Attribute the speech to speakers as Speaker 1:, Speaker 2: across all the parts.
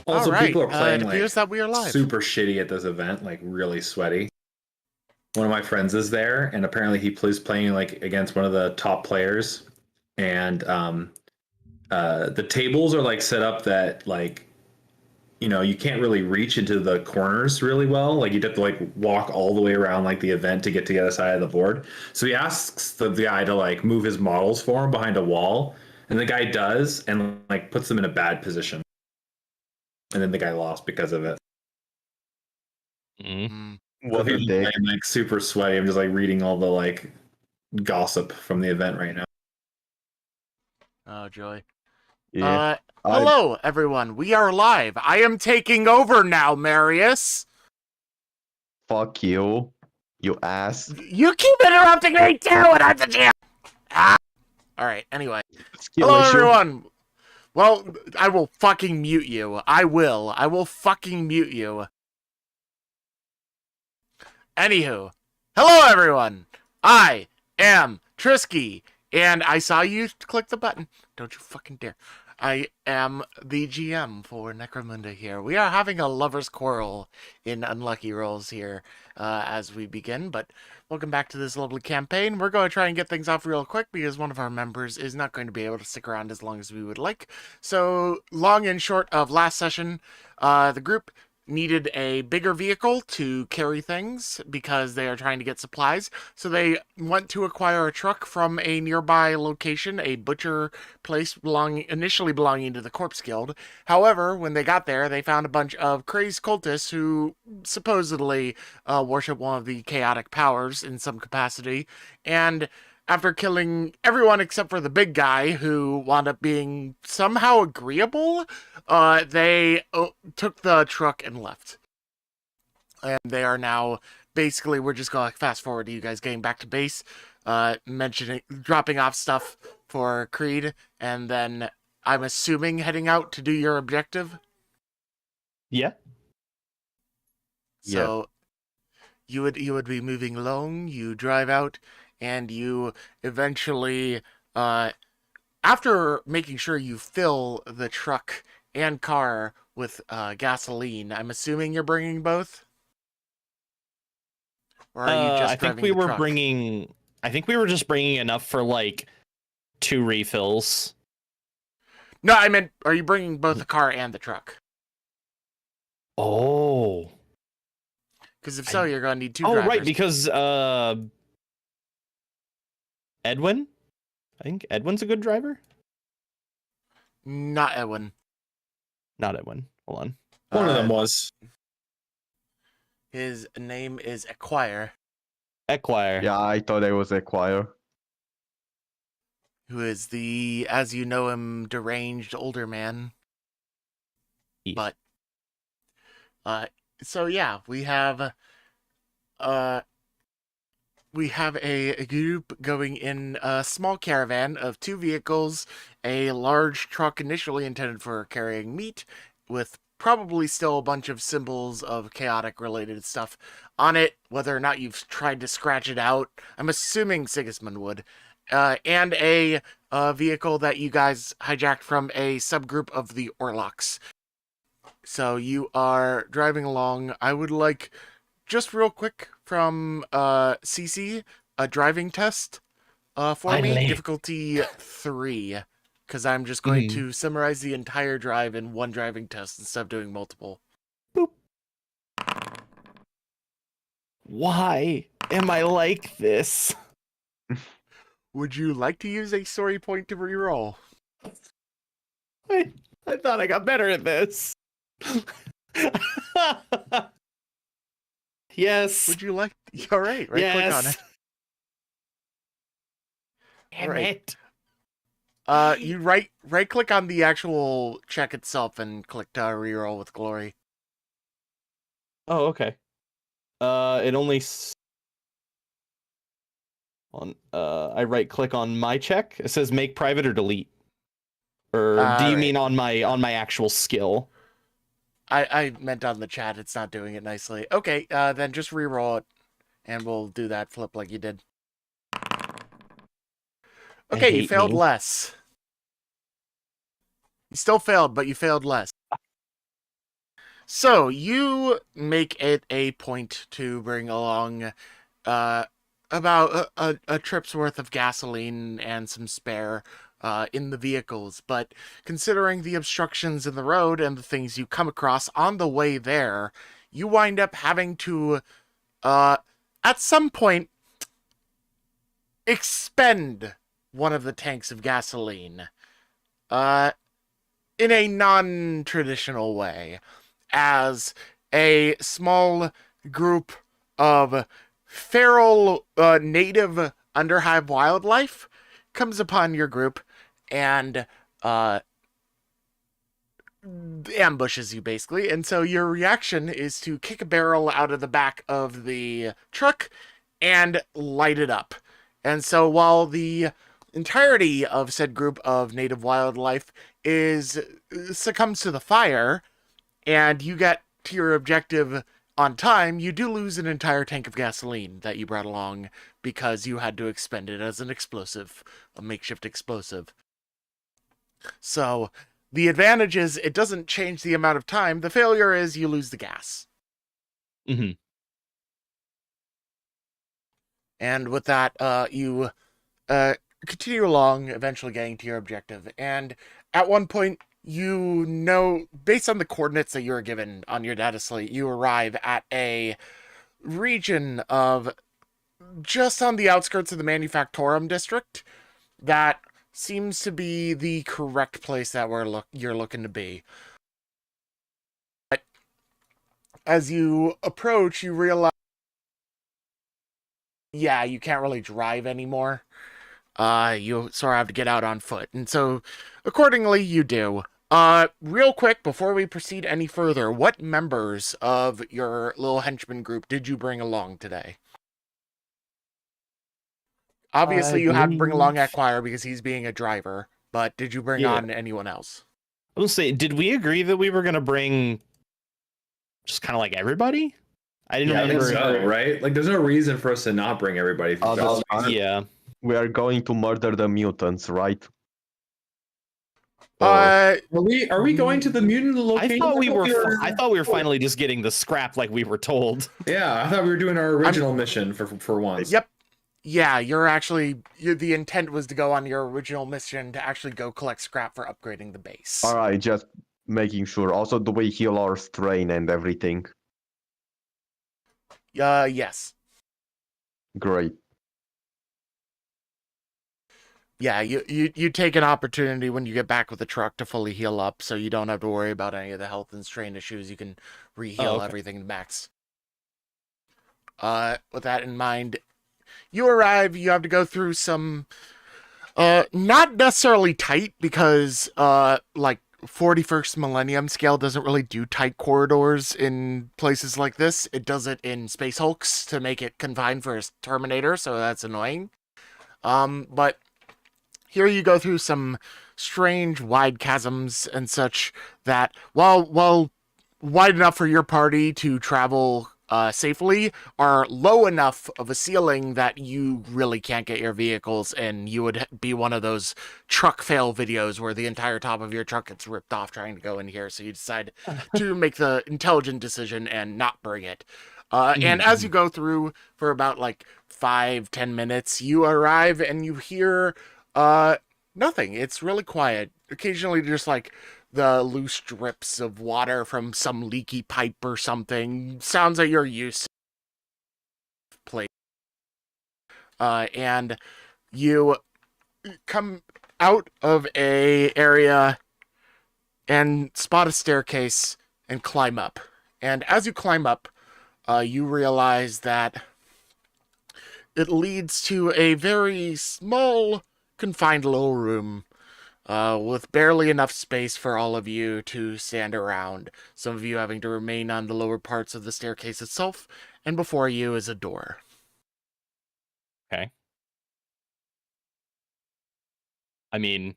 Speaker 1: All
Speaker 2: Also,
Speaker 1: right.
Speaker 2: people are playing
Speaker 1: It appears that we are live.
Speaker 2: super shitty at this event, like really sweaty. One of my friends is there, and apparently he plays playing like against one of the top players, and the tables are like set up that like you can't really reach into the corners really well. Like you'd have to like walk all the way around like the event to get to the other side of the board. So he asks the guy to like move his models for him behind a wall, and the guy does, and like puts them in a bad position, and then the guy lost because of it.
Speaker 1: Mm.
Speaker 2: So
Speaker 3: What a
Speaker 2: he's
Speaker 3: dick.
Speaker 2: playing, like super sweaty. I'm just like reading all the like gossip from the event right now.
Speaker 1: Oh, joy.
Speaker 3: Yeah.
Speaker 1: Hello, everyone. We are live. I am taking over now, Marius.
Speaker 3: Fuck you. You ass.
Speaker 1: You keep interrupting me too, and I'm the GM. Ah. All right. Anyway,
Speaker 3: Skill
Speaker 1: hello,
Speaker 3: issue.
Speaker 1: everyone. Well, I will fucking mute you. I will fucking mute you. Anywho, hello, everyone. I am Trisky, and I saw you click the button. Don't you fucking dare. I am the GM for Necromunda here. We are having a lover's quarrel in Unlucky Rolls here as we begin, but welcome back to this lovely campaign. We're going to try and get things off real quick because one of our members is not going to be able to stick around as long as we would like. So, long and short of last session, the group needed a bigger vehicle to carry things because they are trying to get supplies. So they went to acquire a truck from a nearby location, a butcher place initially belonging to the Corpse Guild. However, when they got there, they found a bunch of crazed cultists who supposedly worship one of the chaotic powers in some capacity. And after killing everyone except for the big guy, who wound up being somehow agreeable, they took the truck and left. And they are now, basically, we're just going to fast forward to you guys getting back to base, dropping off stuff for Creed, and then I'm assuming heading out to do your objective.
Speaker 4: Yeah.
Speaker 1: So you would be moving along, you drive out, and you eventually, after making sure you fill the truck and car with gasoline, I'm assuming you're bringing both? Or are you just
Speaker 4: I think we were bringing. I think we were just bringing enough for like 2 refills.
Speaker 1: No, I meant, are you bringing both the car and the truck?
Speaker 4: Oh.
Speaker 1: Because if so, you're going to need 2 drivers.
Speaker 4: Oh, right, because Edwin? I think Edwin's a good driver?
Speaker 1: Not Edwin.
Speaker 4: Not Edwin. Hold on.
Speaker 2: One of them was.
Speaker 1: His name is Acquire.
Speaker 4: Equire.
Speaker 3: Yeah, I thought it was a choir.
Speaker 1: Who is the, as you know him, deranged older man.
Speaker 4: Yeah.
Speaker 1: But, so yeah, we have a group going in a small caravan of 2 vehicles, a large truck initially intended for carrying meat, with probably still a bunch of symbols of chaotic related stuff on it, whether or not you've tried to scratch it out. I'm assuming Sigismund would. And a vehicle that you guys hijacked from a subgroup of the Orlocks. So you are driving along. I would like, just real quick from CC, a driving test for me. Difficulty 3. Because I'm just going to summarize the entire drive in one driving test instead of doing multiple.
Speaker 4: Boop. Why am I like this?
Speaker 1: Would you like to use a story point to reroll?
Speaker 4: I thought I got better at this. Yes.
Speaker 1: Would you like... All right,
Speaker 4: yes.
Speaker 1: click on it.
Speaker 4: Damn
Speaker 1: Right.
Speaker 4: it.
Speaker 1: You right click on the actual check itself and click to reroll with glory.
Speaker 4: Oh, okay. It only I right click on my check. It says make private or delete. Or do you mean on my actual skill?
Speaker 1: I meant on the chat. It's not doing it nicely. Okay, then just reroll it, and we'll do that flip like you did. Okay, you failed less. You still failed, but you failed less. So you make it a point to bring along about a trip's worth of gasoline and some spare in the vehicles. But considering the obstructions in the road and the things you come across on the way there, you wind up having to, at some point, expend one of the tanks of gasoline in a non-traditional way, as a small group of feral native underhive wildlife comes upon your group and ambushes you, basically. And so your reaction is to kick a barrel out of the back of the truck and light it up. And so while the entirety of said group of native wildlife succumbs to the fire, and you get to your objective on time, you do lose an entire tank of gasoline that you brought along because you had to expend it as an explosive, a makeshift explosive. So the advantage is it doesn't change the amount of time. The failure is you lose the gas.
Speaker 4: Mm-hmm.
Speaker 1: And with that, you continue along, eventually getting to your objective. And at one point, you know, based on the coordinates that you were given on your data slate, you arrive at a region of just on the outskirts of the Manufactorum district that seems to be the correct place that you're looking to be. But as you approach, you realize, yeah, you can't really drive anymore. You sort of have to get out on foot. And so, accordingly, you do. Real quick, before we proceed any further, what members of your little henchman group did you bring along today? Obviously, you had to bring along Acquire because he's being a driver, but did you bring on anyone else?
Speaker 4: I will say, did we agree that we were going to bring just kind of like everybody? I didn't remember.
Speaker 2: I think so, right? Like, there's no reason for us to not bring everybody.
Speaker 4: Yeah.
Speaker 3: We are going to murder the mutants, right?
Speaker 2: Are we going to the mutant location?
Speaker 4: I thought we were finally just getting the scrap like we were told.
Speaker 2: Yeah, I thought we were doing our original mission for once.
Speaker 1: Yep. Yeah, the intent was to go on your original mission to actually go collect scrap for upgrading the base.
Speaker 3: All right, just making sure. Also, do we heal our strain and everything?
Speaker 1: Yes.
Speaker 3: Great.
Speaker 1: Yeah, you take an opportunity when you get back with the truck to fully heal up, so you don't have to worry about any of the health and strain issues. You can re-heal everything to max. With that in mind, you arrive, you have to go through some, not necessarily tight, because, like, 41st Millennium scale doesn't really do tight corridors in places like this. It does it in Space Hulks to make it confined for a Terminator, so that's annoying. But here you go through some strange wide chasms and such that, while wide enough for your party to travel safely, are low enough of a ceiling that you really can't get your vehicles in. You would be one of those truck fail videos where the entire top of your truck gets ripped off trying to go in here, so you decide to make the intelligent decision and not bring it. And as you go through for about like 5-10 minutes, you arrive and you hear nothing. It's really quiet. Occasionally just like the loose drips of water from some leaky pipe or something. Sounds that you're used to play. And you come out of a area and spot a staircase and climb up. And as you climb up, you realize that it leads to a very small, confined little room with barely enough space for all of you to stand around. Some of you having to remain on the lower parts of the staircase itself, and before you is a door.
Speaker 4: Okay. I mean,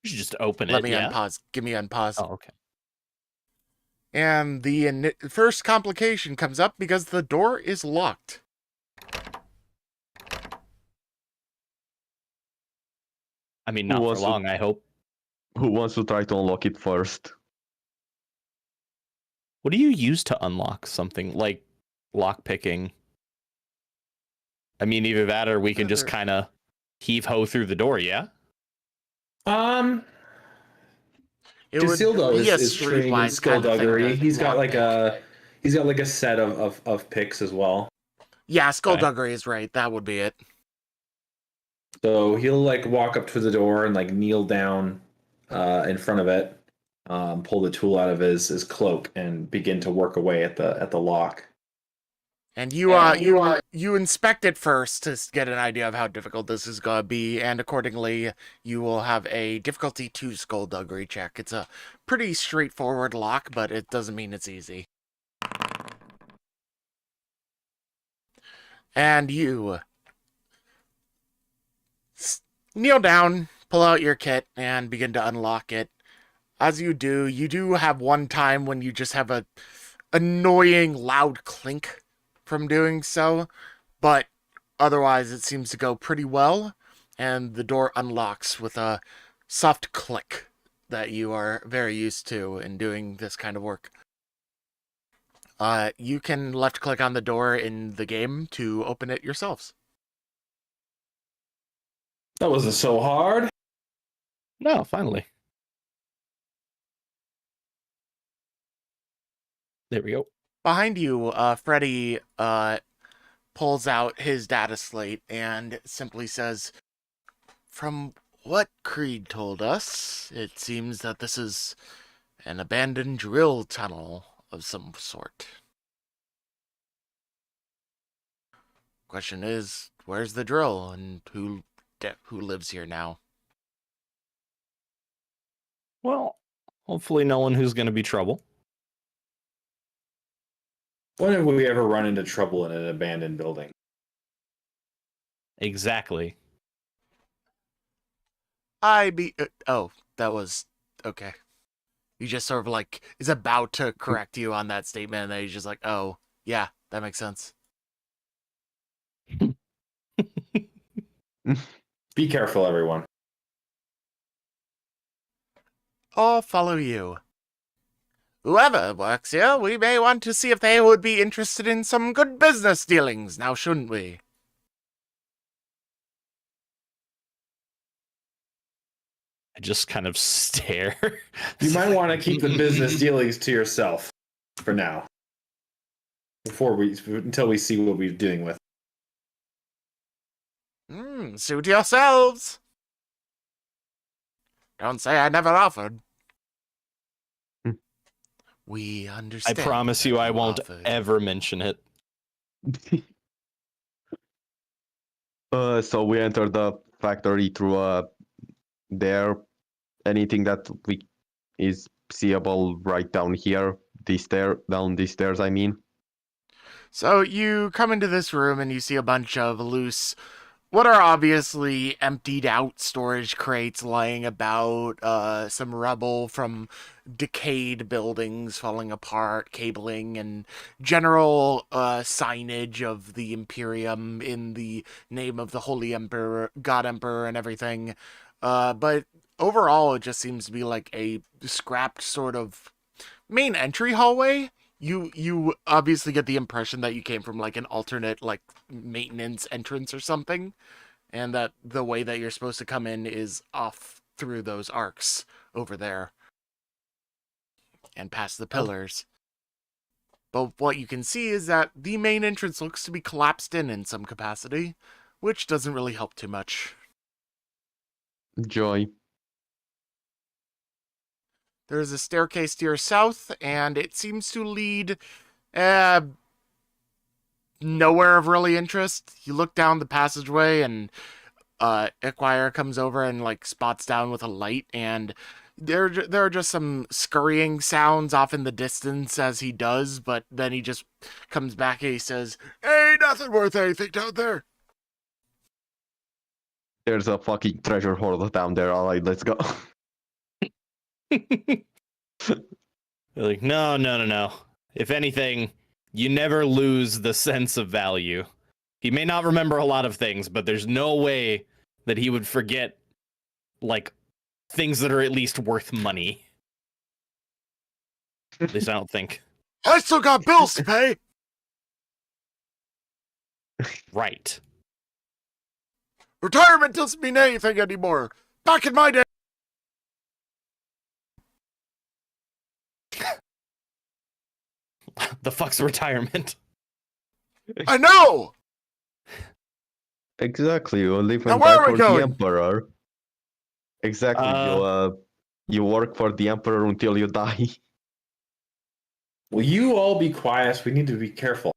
Speaker 4: you should just open it.
Speaker 1: Let me unpause. Give me unpause.
Speaker 4: Oh, okay.
Speaker 1: And the first complication comes up because the door is locked.
Speaker 4: I mean, not for long, I hope.
Speaker 3: Who wants to try to unlock it first?
Speaker 4: What do you use to unlock something like lock picking? I mean, either that or we can just kind of heave ho through the door. Yeah.
Speaker 1: It would
Speaker 2: Casildo
Speaker 1: be a
Speaker 2: is trained in
Speaker 1: streetwise kind of thing
Speaker 2: skullduggery.
Speaker 1: to
Speaker 2: He's got like
Speaker 1: lockpick.
Speaker 2: a set of picks as well.
Speaker 1: Yeah, skullduggery is right. That would be it.
Speaker 2: So he'll like walk up to the door and like kneel down in front of it, pull the tool out of his cloak, and begin to work away at the lock.
Speaker 1: And you inspect it first to get an idea of how difficult this is going to be, and accordingly, you will have a difficulty 2 skullduggery check. It's a pretty straightforward lock, but it doesn't mean it's easy. And you kneel down, pull out your kit, and begin to unlock it. As you do have one time when you just have a annoying loud clink from doing so, but otherwise it seems to go pretty well, and the door unlocks with a soft click that you are very used to in doing this kind of work. You can left click on the door in the game to open it yourselves.
Speaker 2: That wasn't so hard.
Speaker 4: No, finally. There we go.
Speaker 1: Behind you, Freddy pulls out his data slate and simply says, "From what Creed told us, it seems that this is an abandoned drill tunnel of some sort. Question is, where's the drill and who lives here now?"
Speaker 4: Well, hopefully no one who's going to be trouble.
Speaker 2: When have we ever run into trouble in an abandoned building?
Speaker 4: Exactly.
Speaker 1: Oh, that was okay. He just sort of like is about to correct you on that statement, and then he's just like, "Oh, yeah, that makes sense."
Speaker 2: Be careful, everyone.
Speaker 1: I'll follow you. Whoever works here, we may want to see if they would be interested in some good business dealings, now shouldn't we?
Speaker 4: I just kind of stare.
Speaker 2: You might want to keep the business dealings to yourself for now, until we see what we're dealing with.
Speaker 1: Suit yourselves. Don't say I never offered. We
Speaker 4: I
Speaker 1: understand.
Speaker 4: promise you I won't
Speaker 1: offered.
Speaker 4: ever mention it.
Speaker 3: So we enter the factory through there. Anything that is seeable right down here, down these stairs, I mean.
Speaker 1: So you come into this room and you see a bunch of loose, what are obviously emptied out storage crates lying about, some rubble from decayed buildings falling apart, cabling, and general signage of the Imperium in the name of the Holy Emperor, God Emperor, and everything. But overall, it just seems to be like a scrapped sort of main entry hallway. You obviously get the impression that you came from like an alternate like maintenance entrance or something, and that the way that you're supposed to come in is off through those arcs over there and past the pillars. But what you can see is that the main entrance looks to be collapsed in some capacity, which doesn't really help too much.
Speaker 3: Joy.
Speaker 1: There is a staircase to your south, and it seems to lead nowhere of really interest. You look down the passageway, and Acquire comes over and like spots down with a light, and there are just some scurrying sounds off in the distance as he does, but then he just comes back and he says, "Hey, nothing worth anything down there."
Speaker 3: There's a fucking treasure hoard down there. All right, let's go.
Speaker 4: They're like, no. If anything, you never lose the sense of value. He may not remember a lot of things, but there's no way that he would forget, like, things that are at least worth money. At least I don't think.
Speaker 1: I still got bills to pay.
Speaker 4: Right.
Speaker 1: Retirement doesn't mean anything anymore. Back in my day.
Speaker 4: The fuck's retirement?
Speaker 1: I know.
Speaker 3: Exactly, you live
Speaker 1: Now
Speaker 3: and
Speaker 1: where
Speaker 3: die
Speaker 1: are we
Speaker 3: for the
Speaker 1: going?
Speaker 3: Emperor. Exactly, you work for the Emperor until you die.
Speaker 2: Will you all be quiet? We need to be careful.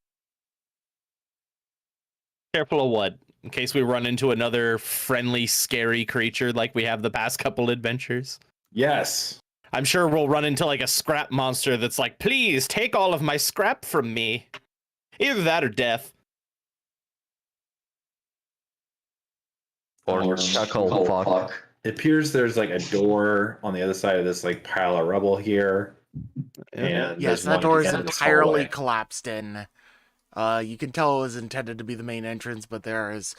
Speaker 4: Careful of what? In case we run into another friendly, scary creature like we have the past couple adventures.
Speaker 2: Yes.
Speaker 4: I'm sure we'll run into like a scrap monster that's like, please take all of my scrap from me. Either that or death.
Speaker 3: Or chuckle fuck.
Speaker 2: It appears there's like a door on the other side of this like pile of rubble here. And
Speaker 1: Yes,
Speaker 2: there's
Speaker 1: that
Speaker 2: one
Speaker 1: door
Speaker 2: at
Speaker 1: is
Speaker 2: the end of this
Speaker 1: entirely
Speaker 2: hallway.
Speaker 1: collapsed in. You can tell it was intended to be the main entrance, but there is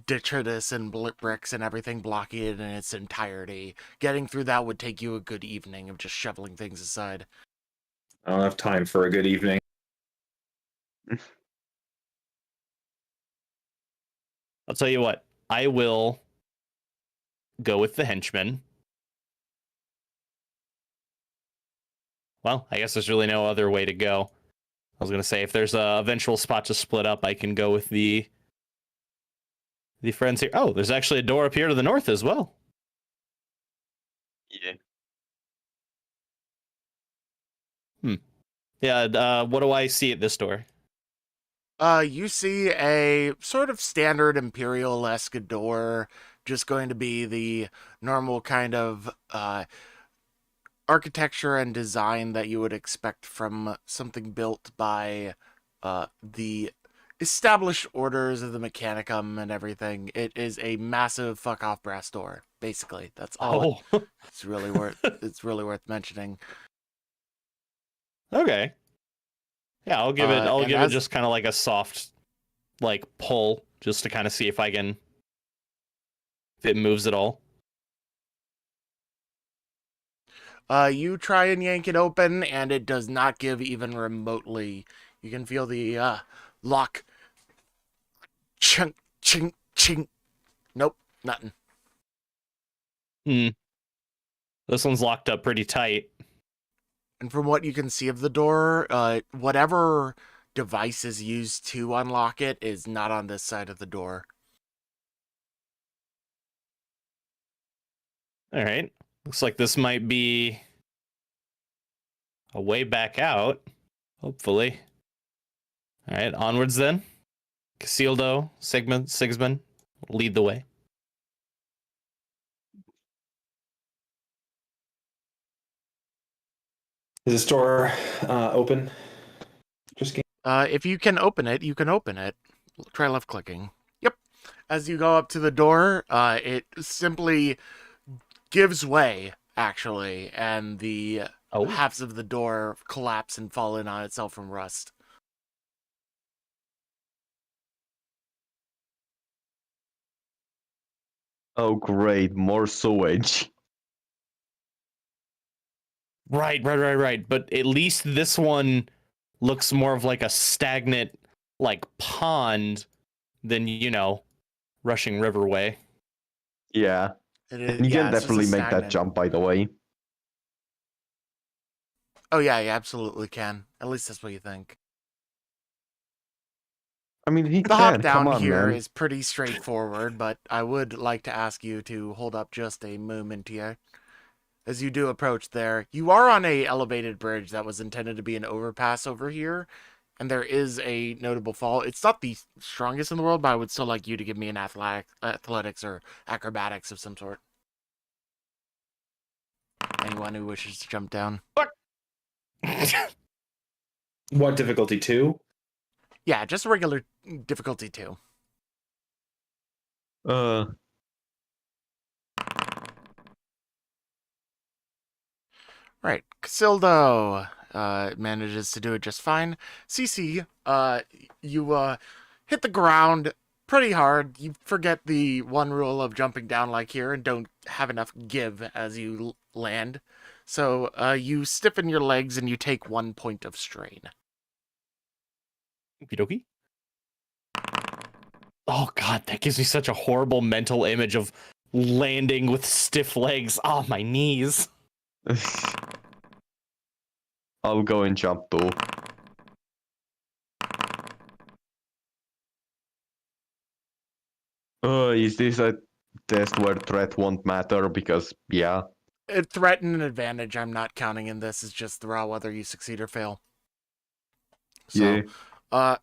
Speaker 1: detritus and bricks and everything blocking it in its entirety. Getting through that would take you a good evening of just shoveling things aside.
Speaker 2: I don't have time for a good evening.
Speaker 4: I'll tell you what. I will go with the henchman. Well, I guess there's really no other way to go. I was going to say, if there's a eventual spot to split up, I can go with the friends here. Oh, there's actually a door up here to the north as well.
Speaker 3: Yeah.
Speaker 4: Yeah, what do I see at this door?
Speaker 1: You see a sort of standard Imperial-esque door, just going to be the normal kind of architecture and design that you would expect from something built by the established orders of the Mechanicum and everything. It is a massive fuck-off brass door, basically. That's all.
Speaker 4: Oh,
Speaker 1: It's really worth mentioning.
Speaker 4: okay. Yeah, I'll give it. I'll
Speaker 1: and
Speaker 4: give it
Speaker 1: as-
Speaker 4: just kind of like a soft, like pull, just to kind of see if I can, if it moves at all.
Speaker 1: You try and yank it open, and it does not give even remotely. You can feel the lock. Chink, chink, chink. Nope, nothing.
Speaker 4: This one's locked up pretty tight.
Speaker 1: And from what you can see of the door, whatever device is used to unlock it is not on this side of the door.
Speaker 4: All right. Looks like this might be a way back out. Hopefully. All right, onwards then. Casildo, Sigismund, lead the way.
Speaker 2: Is this door open? Just
Speaker 1: If you can open it, you can open it. Try left clicking. Yep. As you go up to the door, it simply gives way, actually, and the
Speaker 4: Oh,
Speaker 1: halves of the door collapse and fall in on itself from rust.
Speaker 3: Oh great, more sewage.
Speaker 4: right. But at least this one looks more of like a stagnant, like pond than, rushing riverway.
Speaker 3: Yeah.
Speaker 1: It is,
Speaker 3: And you can
Speaker 1: it's just a
Speaker 3: definitely make that
Speaker 1: stagnant-
Speaker 3: jump, by the way.
Speaker 1: Oh yeah, you absolutely can. At least that's what you think.
Speaker 3: I mean, he
Speaker 1: The hop
Speaker 3: can. Come
Speaker 1: down
Speaker 3: on,
Speaker 1: here
Speaker 3: man.
Speaker 1: is pretty straightforward, but I would like to ask you to hold up just a moment here. As you do approach there, you are on a elevated bridge that was intended to be an overpass over here, and there is a notable fall. It's not the strongest in the world, but I would still like you to give me an athletics or acrobatics of some sort. Anyone who wishes to jump down.
Speaker 2: what difficulty 2?
Speaker 1: Yeah, just a regular difficulty 2. Right, Casildo manages to do it just fine. CC, you hit the ground pretty hard. You forget the one rule of jumping down like here and don't have enough give as you land. So you stiffen your legs and you take 1 point of strain.
Speaker 4: Okie dokie. Oh god, that gives me such a horrible mental image of landing with stiff legs. Oh, my knees.
Speaker 3: I'll go and jump too. Is this a test where threat won't matter? Because, yeah.
Speaker 1: Threat and an advantage I'm not counting in this. Is just the raw whether you succeed or fail. So,
Speaker 3: Yeah.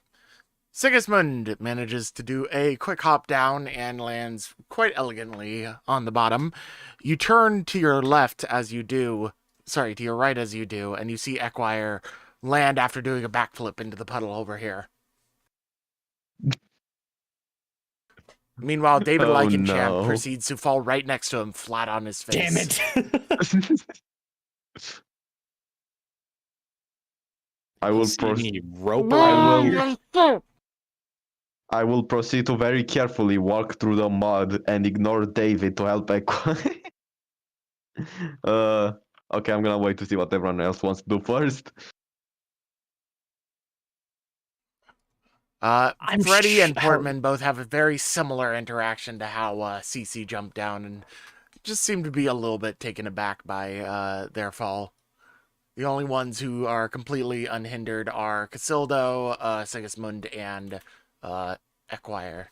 Speaker 1: Sigismund manages to do a quick hop down and lands quite elegantly on the bottom. You turn to your left as you do, to your right as you do, and you see Equire land after doing a backflip into the puddle over here. Meanwhile, David
Speaker 3: Oh,
Speaker 1: Leichenkamp
Speaker 3: no.
Speaker 1: proceeds to fall right next to him, flat on his face.
Speaker 4: Damn it.
Speaker 3: I will
Speaker 4: See me rope
Speaker 3: I will proceed to very carefully walk through the mud and ignore David to help Equa. Okay, I'm gonna wait to see what everyone else wants to do first.
Speaker 1: Freddie and Portman both have a very similar interaction to how CC jumped down and just seem to be a little bit taken aback by their fall. The only ones who are completely unhindered are Casildo, Sigismund, and Equire.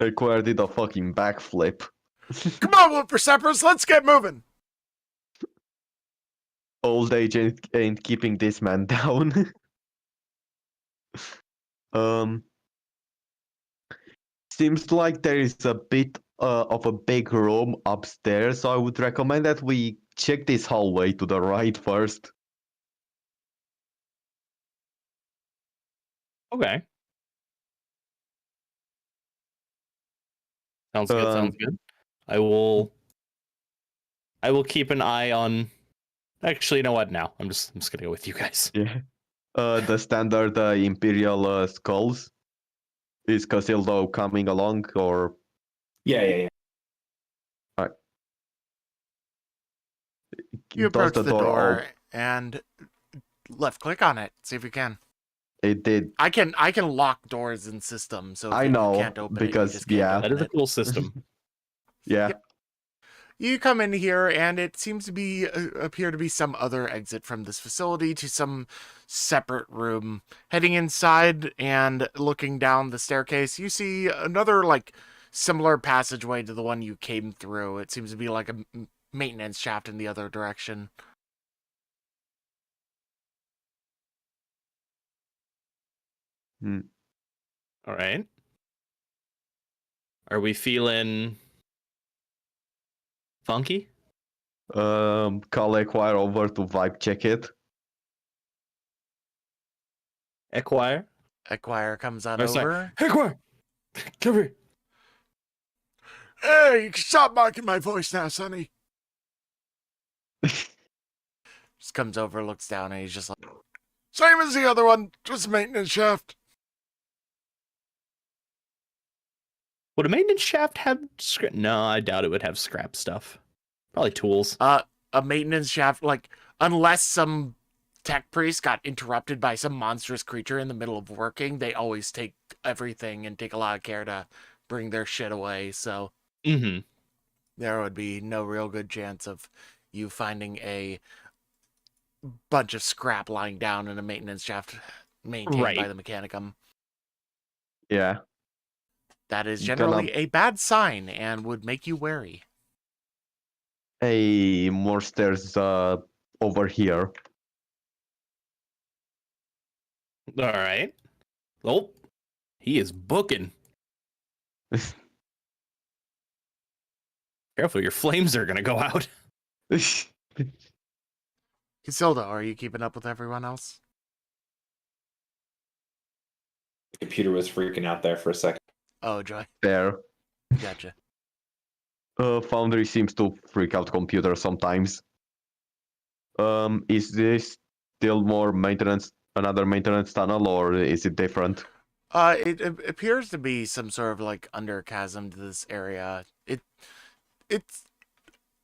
Speaker 3: Equa did a fucking backflip.
Speaker 1: Come on, Whippersnappers, let's get moving!
Speaker 3: Old age ain't keeping this man down. Seems like there is a bit of a big room upstairs, so I would recommend that we check this hallway to the right first.
Speaker 4: Okay. Sounds good. Sounds good. I will keep an eye on. Actually, you know what? Now I'm just gonna go with you guys.
Speaker 3: Yeah. The standard Imperial skulls. Is Casildo coming along, or?
Speaker 2: Yeah.
Speaker 3: Alright.
Speaker 1: You approach the door
Speaker 3: op-
Speaker 1: and left click on it. See if you can.
Speaker 3: It did.
Speaker 1: I can lock doors in system, so if
Speaker 3: I
Speaker 1: you
Speaker 3: know,
Speaker 1: can't open
Speaker 3: because,
Speaker 1: it, you just can't
Speaker 3: yeah.
Speaker 1: open
Speaker 4: That is a
Speaker 1: it.
Speaker 4: cool system.
Speaker 3: Yeah.
Speaker 1: Yep. You come in here, and it seems to be appear to be some other exit from this facility to some separate room. Heading inside and looking down the staircase, you see another similar passageway to the one you came through. It seems to be like a maintenance shaft in the other direction.
Speaker 4: All right. Are we feeling funky?
Speaker 3: Call Equire over to vibe check it.
Speaker 4: Equire?
Speaker 1: Equire comes on
Speaker 4: Oh, sorry.
Speaker 1: over.
Speaker 4: Equire! Come here.
Speaker 1: Hey, you can stop mocking my voice now, Sonny. Just comes over, looks down, and he's just like, same as the other one, just a maintenance shaft.
Speaker 4: Would a maintenance shaft have scrap? No, I doubt it would have scrap stuff. Probably tools.
Speaker 1: A maintenance shaft, unless some tech priest got interrupted by some monstrous creature in the middle of working, they always take everything and take a lot of care to bring their shit away, so there would be no real good chance of you finding a bunch of scrap lying down in a maintenance shaft maintained by the Mechanicum.
Speaker 3: Yeah.
Speaker 1: That is generally a bad sign and would make you wary.
Speaker 3: Hey, more stairs over here.
Speaker 4: All right. Oh, he is booking. Careful, your flames are gonna go out.
Speaker 1: Casildo, are you keeping up with everyone else?
Speaker 2: The computer was freaking out there for a second.
Speaker 1: Oh, joy.
Speaker 3: There.
Speaker 1: Gotcha.
Speaker 3: Foundry seems to freak out computer sometimes. Is this still more maintenance, another maintenance tunnel, or is it different?
Speaker 1: It appears to be some sort of under chasm to this area. It's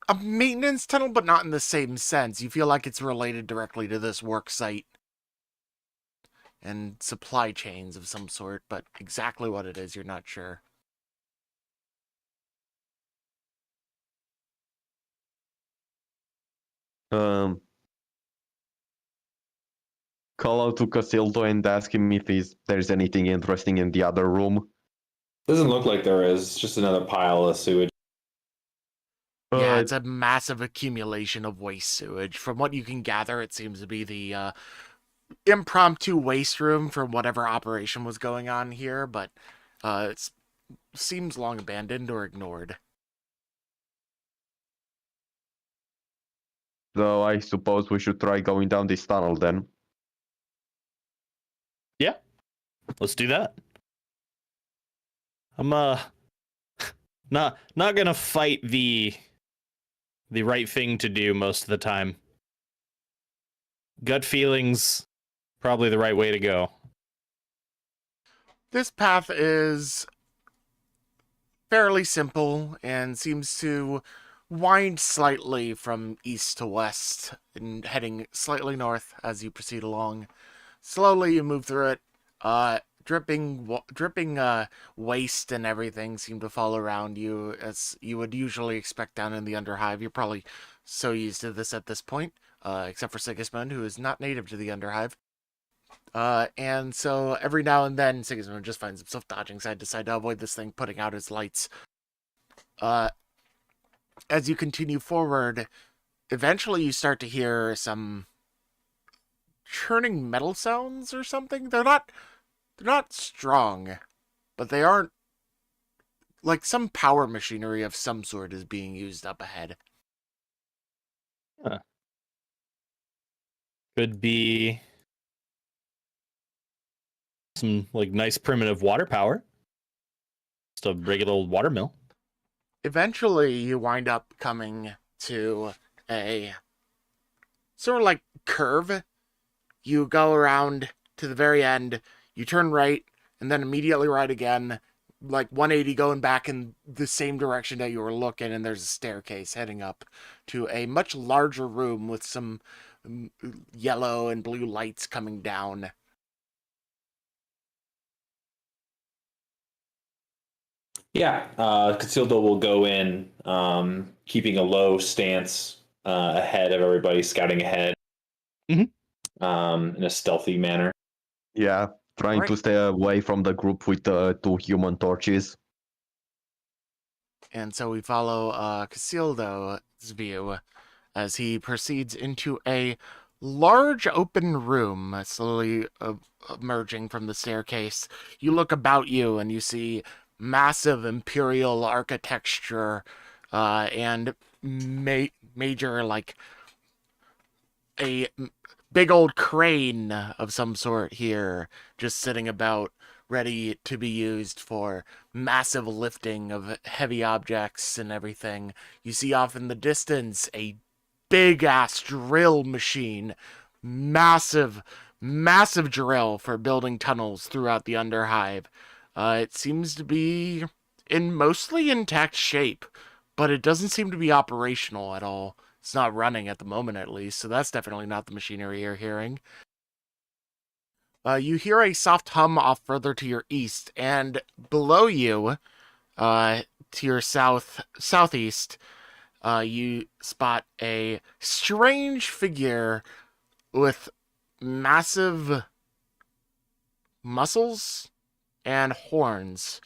Speaker 1: a maintenance tunnel, but not in the same sense. You feel like it's related directly to this work site and supply chains of some sort, but exactly what it is, you're not sure.
Speaker 3: Call out to Casildo and ask him if there's anything interesting in the other room.
Speaker 2: Doesn't look like there is. It's just another pile of sewage.
Speaker 1: Yeah, it's a massive accumulation of waste sewage. From what you can gather, it seems to be the impromptu waste room from whatever operation was going on here, but it seems long abandoned or ignored.
Speaker 3: So I suppose we should try going down this tunnel then.
Speaker 4: Yeah, let's do that. I'm not gonna fight the right thing to do most of the time. Gut feelings, probably the right way to go.
Speaker 1: This path is fairly simple and seems to wind slightly from east to west and heading slightly north as you proceed along. Slowly you move through it. Dripping waste and everything seem to fall around you as you would usually expect down in the Underhive. You're probably so used to this at this point, except for Sigismund, who is not native to the Underhive. And so every now and then Sigismund just finds himself dodging side to side to avoid this thing putting out his lights. As you continue forward, eventually you start to hear some churning metal sounds or something. They're not strong, but they aren't like some power machinery of some sort is being used up ahead.
Speaker 4: Huh. Could be some like nice primitive water power. Just a regular old water mill.
Speaker 1: Eventually you wind up coming to a sort of like curve. You go around to the very end, you turn right, and then immediately right again, like 180 going back in the same direction that you were looking, and there's a staircase heading up to a much larger room with some yellow and blue lights coming down.
Speaker 2: Yeah, Casildo will go in, keeping a low stance ahead of everybody, scouting ahead in a stealthy manner.
Speaker 3: Yeah, trying to stay away from the group with the 2 human torches.
Speaker 1: And so we follow Casildo's view as he proceeds into a large open room, slowly emerging from the staircase. You look about you and you see massive imperial architecture and major, like, a big old crane of some sort here, just sitting about, ready to be used for massive lifting of heavy objects and everything. You see off in the distance a big-ass drill machine. Massive drill for building tunnels throughout the Underhive. It seems to be in mostly intact shape, but it doesn't seem to be operational at all. It's not running at the moment, at least, so that's definitely not the machinery you're hearing. You hear a soft hum off further to your east, and below you, to your southeast, you spot a strange figure with massive muscles and horns.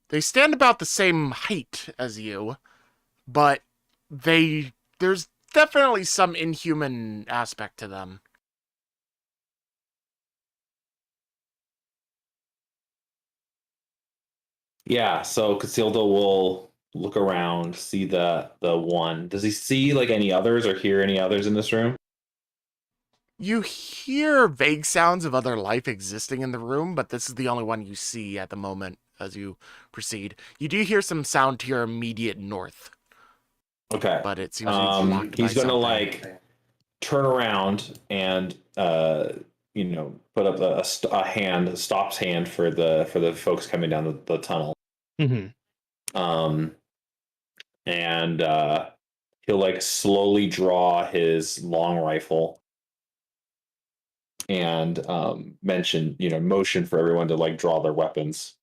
Speaker 1: They stand about the same height as you, but there's definitely some inhuman aspect to them.
Speaker 2: Yeah, so Casildo will look around, see the one. Does he see like any others or hear any others in this room?
Speaker 1: You hear vague sounds of other life existing in the room, but this is the only one you see at the moment as you proceed. You do hear some sound to your immediate north.
Speaker 2: Okay.
Speaker 1: But it seems to be blocked by
Speaker 2: he's gonna
Speaker 1: something.
Speaker 2: like turn around and put up a stops hand for the folks coming down the tunnel.
Speaker 4: Mm-hmm.
Speaker 2: And he'll like slowly draw his long rifle and motion for everyone to like draw their weapons.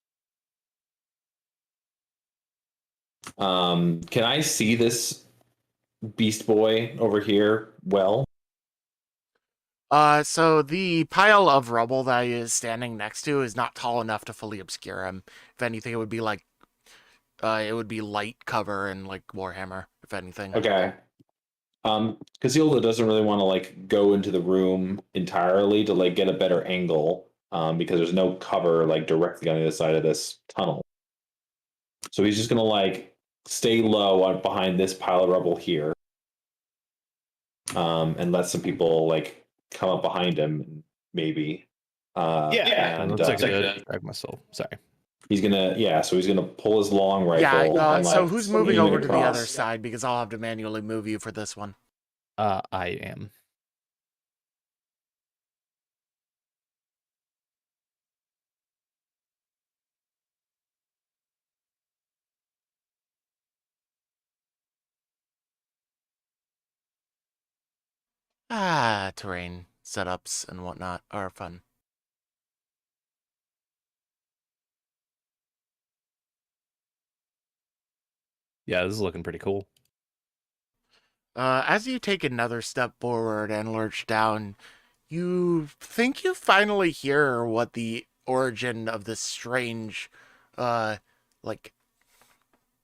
Speaker 2: Can I see this beast boy over here well?
Speaker 1: So the pile of rubble that he is standing next to is not tall enough to fully obscure him. If anything, it would be like, it would be light cover and like Warhammer, if anything.
Speaker 2: Okay. Casildo doesn't really want to like go into the room entirely to like get a better angle, because there's no cover like directly on the other side of this tunnel. So he's just gonna like stay low behind this pile of rubble here, and let some people like come up behind him, maybe.
Speaker 4: And looks like I drag myself. Sorry.
Speaker 2: He's gonna so he's gonna pull his long rifle.
Speaker 1: Yeah.
Speaker 2: and,
Speaker 1: So
Speaker 2: like,
Speaker 1: who's moving
Speaker 2: aim it
Speaker 1: over to the
Speaker 2: across.
Speaker 1: other side, because I'll have to manually move you for this one.
Speaker 4: I am.
Speaker 1: Terrain setups and whatnot are fun.
Speaker 4: Yeah, this is looking pretty cool.
Speaker 1: As you take another step forward and lurch down, you think you finally hear what the origin of this strange, like,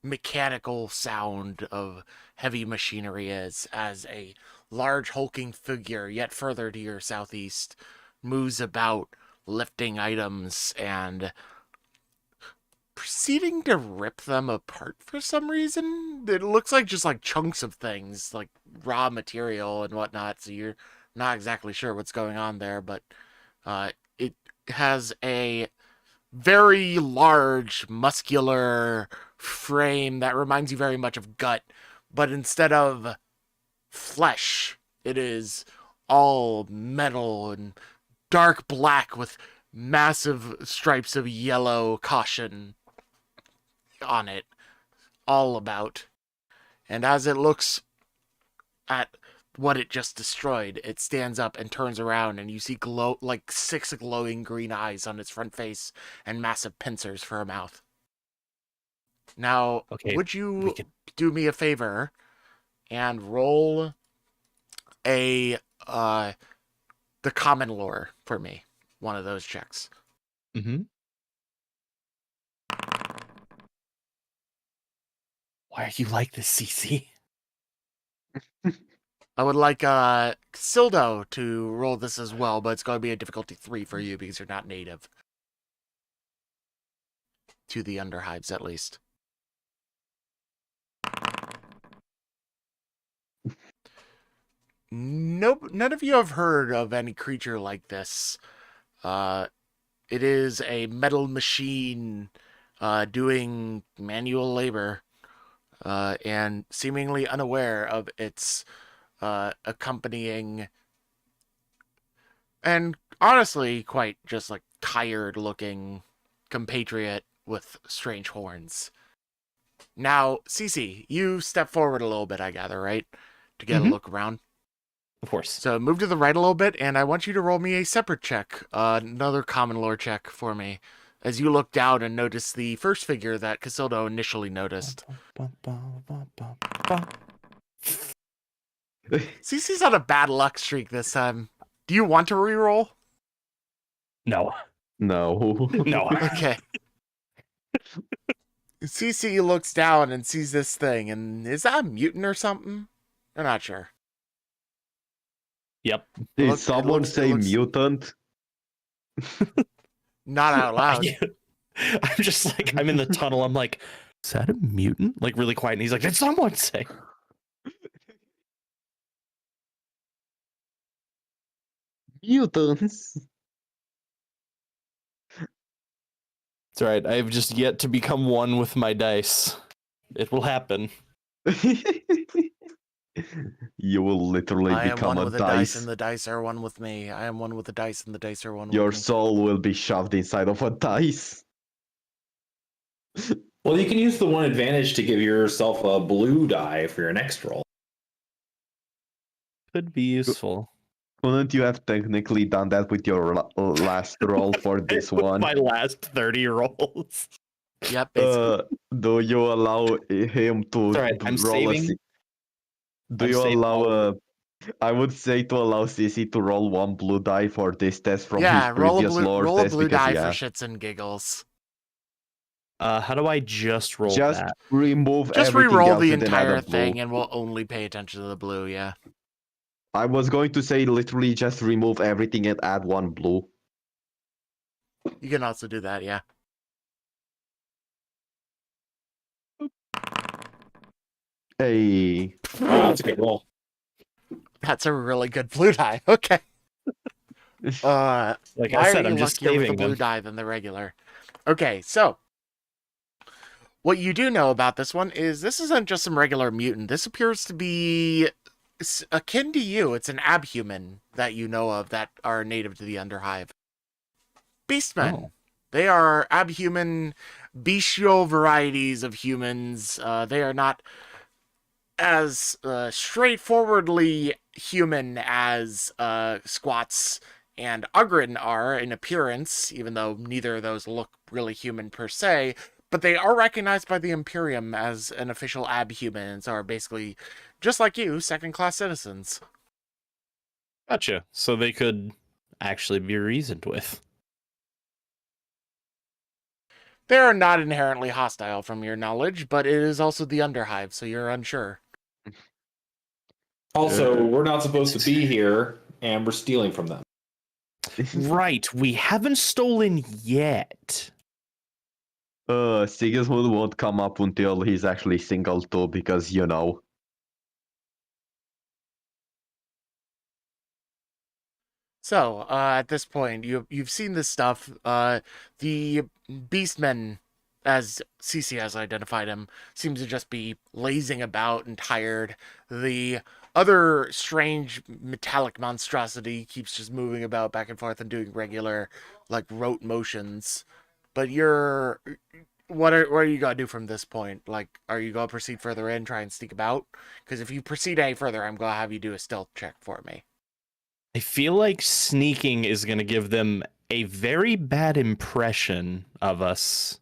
Speaker 1: mechanical sound of heavy machinery is, as a large hulking figure yet further to your southeast moves about, lifting items and proceeding to rip them apart for some reason. It looks like just like chunks of things, like raw material and whatnot, so you're not exactly sure what's going on there, but it has a very large, muscular frame that reminds you very much of gut, but instead of flesh, it is all metal and dark black with massive stripes of yellow caution on it, all about. And as it looks at what it just destroyed, it stands up and turns around, and you see like 6 glowing green eyes on its front face and massive pincers for a mouth. Now, would you do me a favor and roll the common lore for me? One of those checks.
Speaker 4: Mm-hmm. Why are you like this, CC?
Speaker 1: I would like Casildo to roll this as well, but it's going to be a difficulty 3 for you because you're not native to the Underhives, at least. Nope, none of you have heard of any creature like this. It is a metal machine doing manual labor, and seemingly unaware of its accompanying and honestly quite just like tired looking compatriot with strange horns. Now, Cece, you step forward a little bit, I gather, right? To get a look around.
Speaker 4: Of course.
Speaker 1: So move to the right a little bit, and I want you to roll me a separate check, another common lore check for me, as you look down and notice the first figure that Casildo initially noticed. Cece's on a bad luck streak this time. Do you want to reroll?
Speaker 4: No.
Speaker 3: No.
Speaker 4: No.
Speaker 1: Okay. Cece looks down and sees this thing, and is that a mutant or something? I'm not sure.
Speaker 4: Yep.
Speaker 3: Did someone say mutant?
Speaker 1: Not out loud.
Speaker 4: I'm just like, I'm in the tunnel. I'm like, is that a mutant? Like really quiet. And he's like, did someone say?
Speaker 3: Mutants.
Speaker 4: It's all right. I've just yet to become one with my dice. It will happen.
Speaker 3: You will literally
Speaker 1: I am
Speaker 3: become
Speaker 1: one
Speaker 3: a
Speaker 1: with the dice, and the dice are one with me. I am one with the dice, and the dice are one
Speaker 3: Your
Speaker 1: with me.
Speaker 3: soul will be shoved inside of a dice.
Speaker 2: Well, you can use the one advantage to give yourself a blue die for your next roll.
Speaker 4: Could be useful.
Speaker 3: Couldn't you have technically done that with your last roll for this one?
Speaker 4: My last 30 rolls.
Speaker 1: Yep. Basically.
Speaker 3: Do you allow him to
Speaker 4: It's all right, I'm
Speaker 3: roll
Speaker 4: saving.
Speaker 3: Do
Speaker 4: I'm
Speaker 3: you
Speaker 4: saving all
Speaker 3: allow?
Speaker 4: of
Speaker 3: I would say to allow CC to roll one blue die for this test from
Speaker 1: Yeah,
Speaker 3: his previous lore
Speaker 1: roll a
Speaker 3: test
Speaker 1: blue
Speaker 3: because
Speaker 1: die
Speaker 3: yeah,
Speaker 1: for shits and giggles.
Speaker 4: How do I just roll
Speaker 3: just
Speaker 4: that?
Speaker 3: remove
Speaker 1: Just
Speaker 3: everything
Speaker 1: re-roll
Speaker 3: else
Speaker 1: the
Speaker 3: and then add a
Speaker 1: entire
Speaker 3: blue.
Speaker 1: thing, and we'll only pay attention to the blue. Yeah.
Speaker 3: I was going to say literally just remove everything and add one blue.
Speaker 1: You can also do that. Yeah.
Speaker 3: Hey,
Speaker 2: Oh, that's a good roll.
Speaker 1: That's a really good blue die. Okay.
Speaker 4: Like
Speaker 1: Why
Speaker 4: I said,
Speaker 1: are you
Speaker 4: I'm just
Speaker 1: luckier with the
Speaker 4: saving
Speaker 1: blue
Speaker 4: them.
Speaker 1: die than the regular? Okay, so what you do know about this one is this isn't just some regular mutant. This appears to be akin to you. It's an abhuman that you know of that are native to the Underhive. Beastmen.
Speaker 4: Oh.
Speaker 1: They are abhuman, bestial varieties of humans. They are not as straightforwardly human as Squats and Ugrin are in appearance, even though neither of those look really human per se, but they are recognized by the Imperium as an official abhuman, and so are basically, just like you, second-class citizens.
Speaker 4: Gotcha. So they could actually be reasoned with.
Speaker 1: They are not inherently hostile from your knowledge, but it is also the Underhive, so you're unsure.
Speaker 2: Also, we're not supposed to be here, and we're stealing from them.
Speaker 4: Right, we haven't stolen yet.
Speaker 3: Sigismund won't come up until he's actually single too, because you know.
Speaker 1: So, at this point, you've seen this stuff. The Beastmen, as CC has identified him, seems to just be lazing about and tired. The other strange metallic monstrosity keeps just moving about back and forth and doing regular, like, rote motions. But what are you gonna do from this point? Like, are you gonna proceed further in, try and sneak about? Because if you proceed any further, I'm gonna have you do a stealth check for me.
Speaker 4: I feel like sneaking is going to give them a very bad impression of us,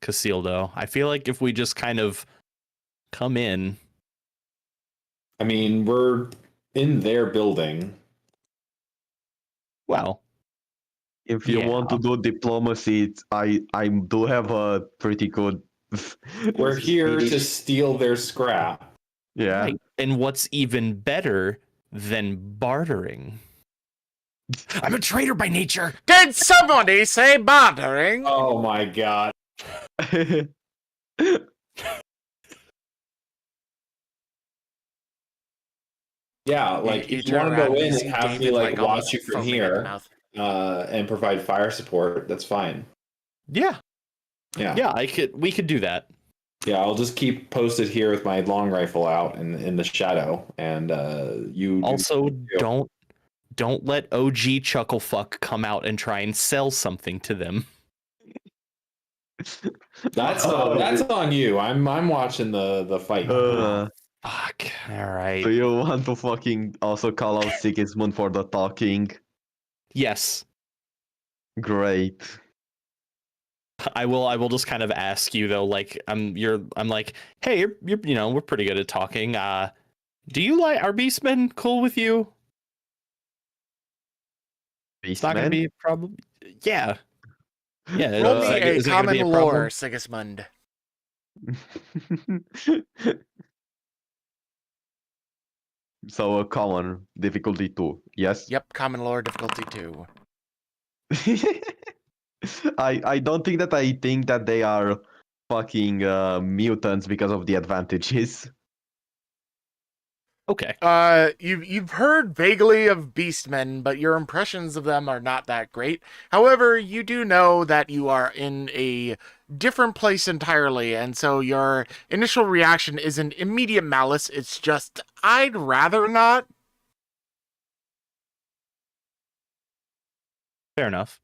Speaker 4: Casildo. I feel like if we just kind of come in.
Speaker 2: I mean, we're in their building.
Speaker 4: Well,
Speaker 3: If you want to do diplomacy, I do have a pretty good.
Speaker 2: We're here
Speaker 3: speech.
Speaker 2: to steal their scrap.
Speaker 3: Yeah.
Speaker 4: right. And what's even better than bartering? I'm a traitor by nature.
Speaker 1: Did somebody say bartering?
Speaker 2: Oh my god. Yeah, like
Speaker 1: you
Speaker 2: if you
Speaker 1: turn
Speaker 2: want to
Speaker 1: around
Speaker 2: go
Speaker 1: and
Speaker 2: in
Speaker 1: you
Speaker 2: and
Speaker 1: see
Speaker 2: have me
Speaker 1: David,
Speaker 2: like
Speaker 1: almost
Speaker 2: watch you from
Speaker 1: foaming at the
Speaker 2: here,
Speaker 1: mouth.
Speaker 2: and provide fire support, that's fine.
Speaker 4: Yeah.
Speaker 2: Yeah.
Speaker 4: Yeah, we could do that.
Speaker 2: Yeah, I'll just keep posted here with my long rifle out in the shadow, and you
Speaker 4: Also, don't let OG Chucklefuck come out and try and sell something to them.
Speaker 2: That's on you. I'm watching the fight.
Speaker 4: Fuck. All right.
Speaker 3: Do you want to fucking also call out Sigismund for the talking?
Speaker 4: Yes.
Speaker 3: Great.
Speaker 4: I will just kind of ask you though, like I'm like, hey, you're we're pretty good at talking. Do you like are Beastmen cool with you? It's not gonna
Speaker 3: Beastmen?
Speaker 4: be a problem. Yeah. Yeah.
Speaker 1: Roll me
Speaker 4: is
Speaker 1: a
Speaker 4: it gonna be
Speaker 1: common
Speaker 4: a problem?
Speaker 1: lore, Sigismund.
Speaker 3: So a common difficulty 2, yes?
Speaker 1: Yep, common lore difficulty 2.
Speaker 3: I don't think that they are fucking mutants because of the advantages.
Speaker 4: Okay.
Speaker 1: You've heard vaguely of beastmen, but your impressions of them are not that great. However, you do know that you are in a different place entirely, and so your initial reaction isn't immediate malice, it's just, I'd rather not.
Speaker 4: Fair enough.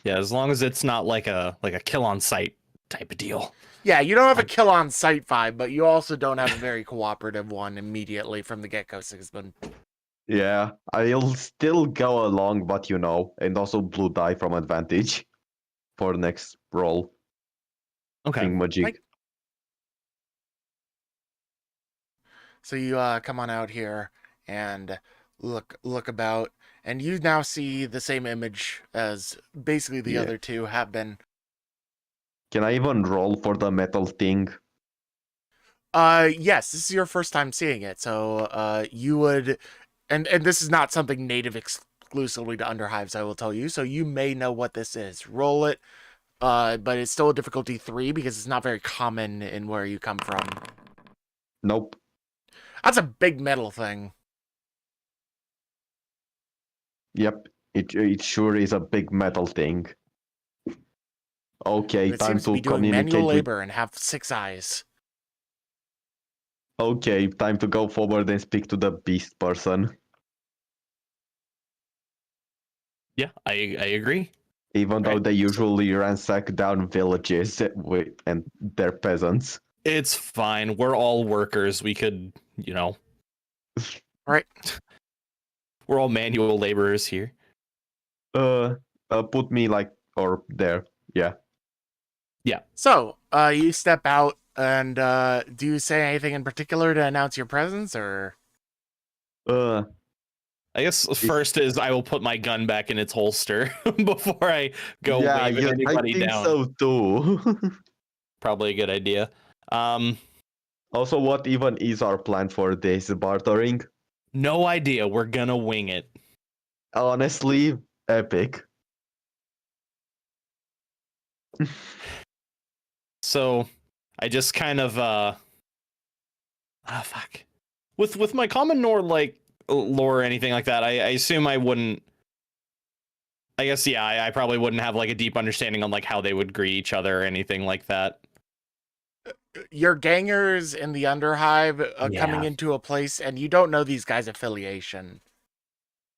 Speaker 4: Yeah, as long as it's not like a kill on sight type of deal.
Speaker 1: Yeah, you don't have a kill on sight vibe, but you also don't have a very cooperative one immediately from the get-go, Sigismund.
Speaker 3: Yeah, I'll still go along, but and also blue die from advantage for next roll.
Speaker 4: Okay.
Speaker 3: Thingamajig.
Speaker 1: Like- So you come on out here and look about, and you now see the same image as basically the
Speaker 3: Yeah.
Speaker 1: other two have been.
Speaker 3: Can I even roll for the metal thing?
Speaker 1: Yes, this is your first time seeing it, so you would, and this is not something native exclusively to Underhives, I will tell you. So you may know what this is. Roll it, but it's still a difficulty 3 because it's not very common in where you come from.
Speaker 3: Nope.
Speaker 1: That's a big metal thing.
Speaker 3: Yep. It sure is a big metal thing. Okay,
Speaker 1: And it
Speaker 3: time
Speaker 1: seems to
Speaker 3: to
Speaker 1: be doing manual
Speaker 3: communicate with.
Speaker 1: labor and have 6 eyes.
Speaker 3: Okay, time to go forward and speak to the beast person.
Speaker 4: Yeah, I agree.
Speaker 3: Even though
Speaker 4: Right.
Speaker 3: they usually ransack down villages and their peasants.
Speaker 4: It's fine. We're all workers. We could,
Speaker 1: Right.
Speaker 4: we're all manual laborers here.
Speaker 3: Put me or there. Yeah.
Speaker 1: So, you step out, and do you say anything in particular to announce your presence, or?
Speaker 3: Uh,
Speaker 4: I guess first is I will put my gun back in its holster before I go
Speaker 3: yeah,
Speaker 4: waving
Speaker 3: I
Speaker 4: anybody
Speaker 3: think
Speaker 4: down.
Speaker 3: so too.
Speaker 4: Probably a good idea.
Speaker 3: Also, what even is our plan for this bartering?
Speaker 4: No idea. We're gonna wing it.
Speaker 3: Honestly, epic.
Speaker 4: So I just kind of fuck. With my common lore lore or anything like that, I assume I wouldn't. I guess yeah, I probably wouldn't have a deep understanding on how they would greet each other or anything like that.
Speaker 1: Your gangers in the Underhive coming
Speaker 4: Yeah.
Speaker 1: into a place, and you don't know these guys' affiliation.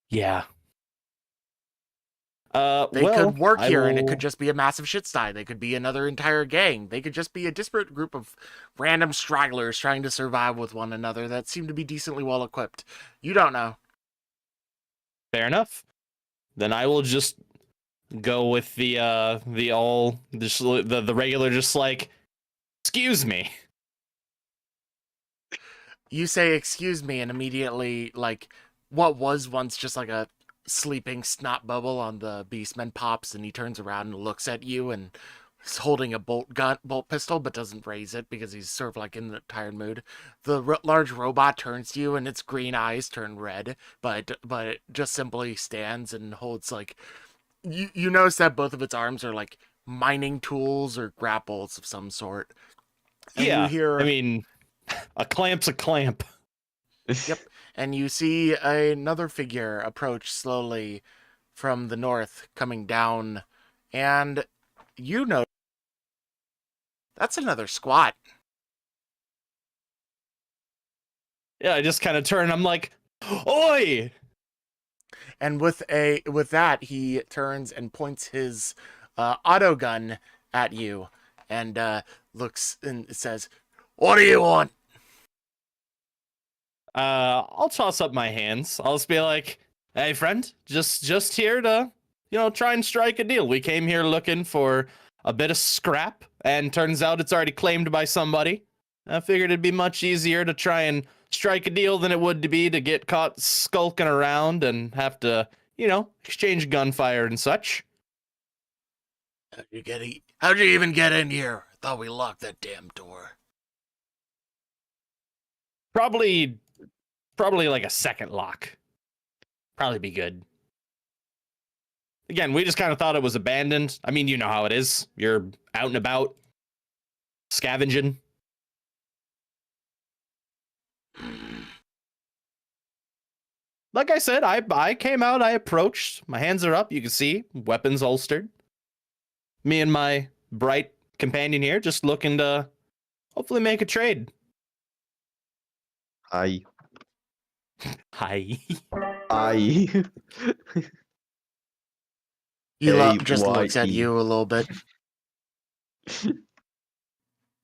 Speaker 4: Yeah.
Speaker 1: They could work
Speaker 4: I
Speaker 1: here, and it
Speaker 4: will-
Speaker 1: could just be a massive shit sty. They could be another entire gang. They could just be a disparate group of random stragglers trying to survive with one another that seem to be decently well equipped. You don't know.
Speaker 4: Fair enough. Then I will just go with the regular, just excuse me.
Speaker 1: You say, excuse me, and immediately, what was once just a sleeping snot bubble on the beastman pops, and he turns around and looks at you, and is holding a bolt pistol, but doesn't raise it because he's sort of in the tired mood. The large robot turns to you, and its green eyes turn red, but it just simply stands and holds, you notice that both of its arms are, mining tools or grapples of some sort. And
Speaker 4: Yeah,
Speaker 1: you hear...
Speaker 4: I mean, a clamp's a clamp.
Speaker 1: Yep. And you see another figure approach slowly from the north, coming down, and you know that's another squat.
Speaker 4: Yeah, I just kind of turn. I'm like, "Oi!"
Speaker 1: And with that, he turns and points his auto gun at you, and looks and says, "What do you want?"
Speaker 4: I'll toss up my hands. I'll just be like, "Hey, friend, just here to, try and strike a deal. We came here looking for a bit of scrap, and turns out it's already claimed by somebody. I figured it'd be much easier to try and strike a deal than it would to be to get caught skulking around and have to, exchange gunfire and such."
Speaker 1: How'd you even get in here? I thought we locked that damn door.
Speaker 4: Probably a second lock. Probably be good. Again, we just kind of thought it was abandoned. I mean, you know how it is. You're out and about, scavenging. Like I said, I came out, I approached. My hands are up, you can see, weapons holstered. Me and my bright companion here just looking to hopefully make a trade.
Speaker 3: Hi.
Speaker 4: Hi.
Speaker 3: Hi.
Speaker 1: He
Speaker 3: Hey,
Speaker 1: just looks at
Speaker 3: YE.
Speaker 1: you a little bit.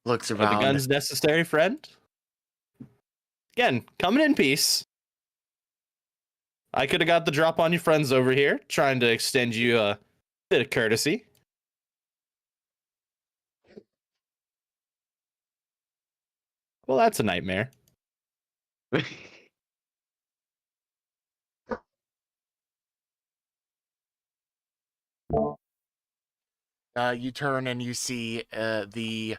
Speaker 1: Looks
Speaker 4: Are the
Speaker 1: around.
Speaker 4: guns necessary, friend? Again, coming in peace. I could have got the drop on your friends over here, trying to extend you a bit of courtesy. Well, that's a nightmare.
Speaker 1: You turn and you see the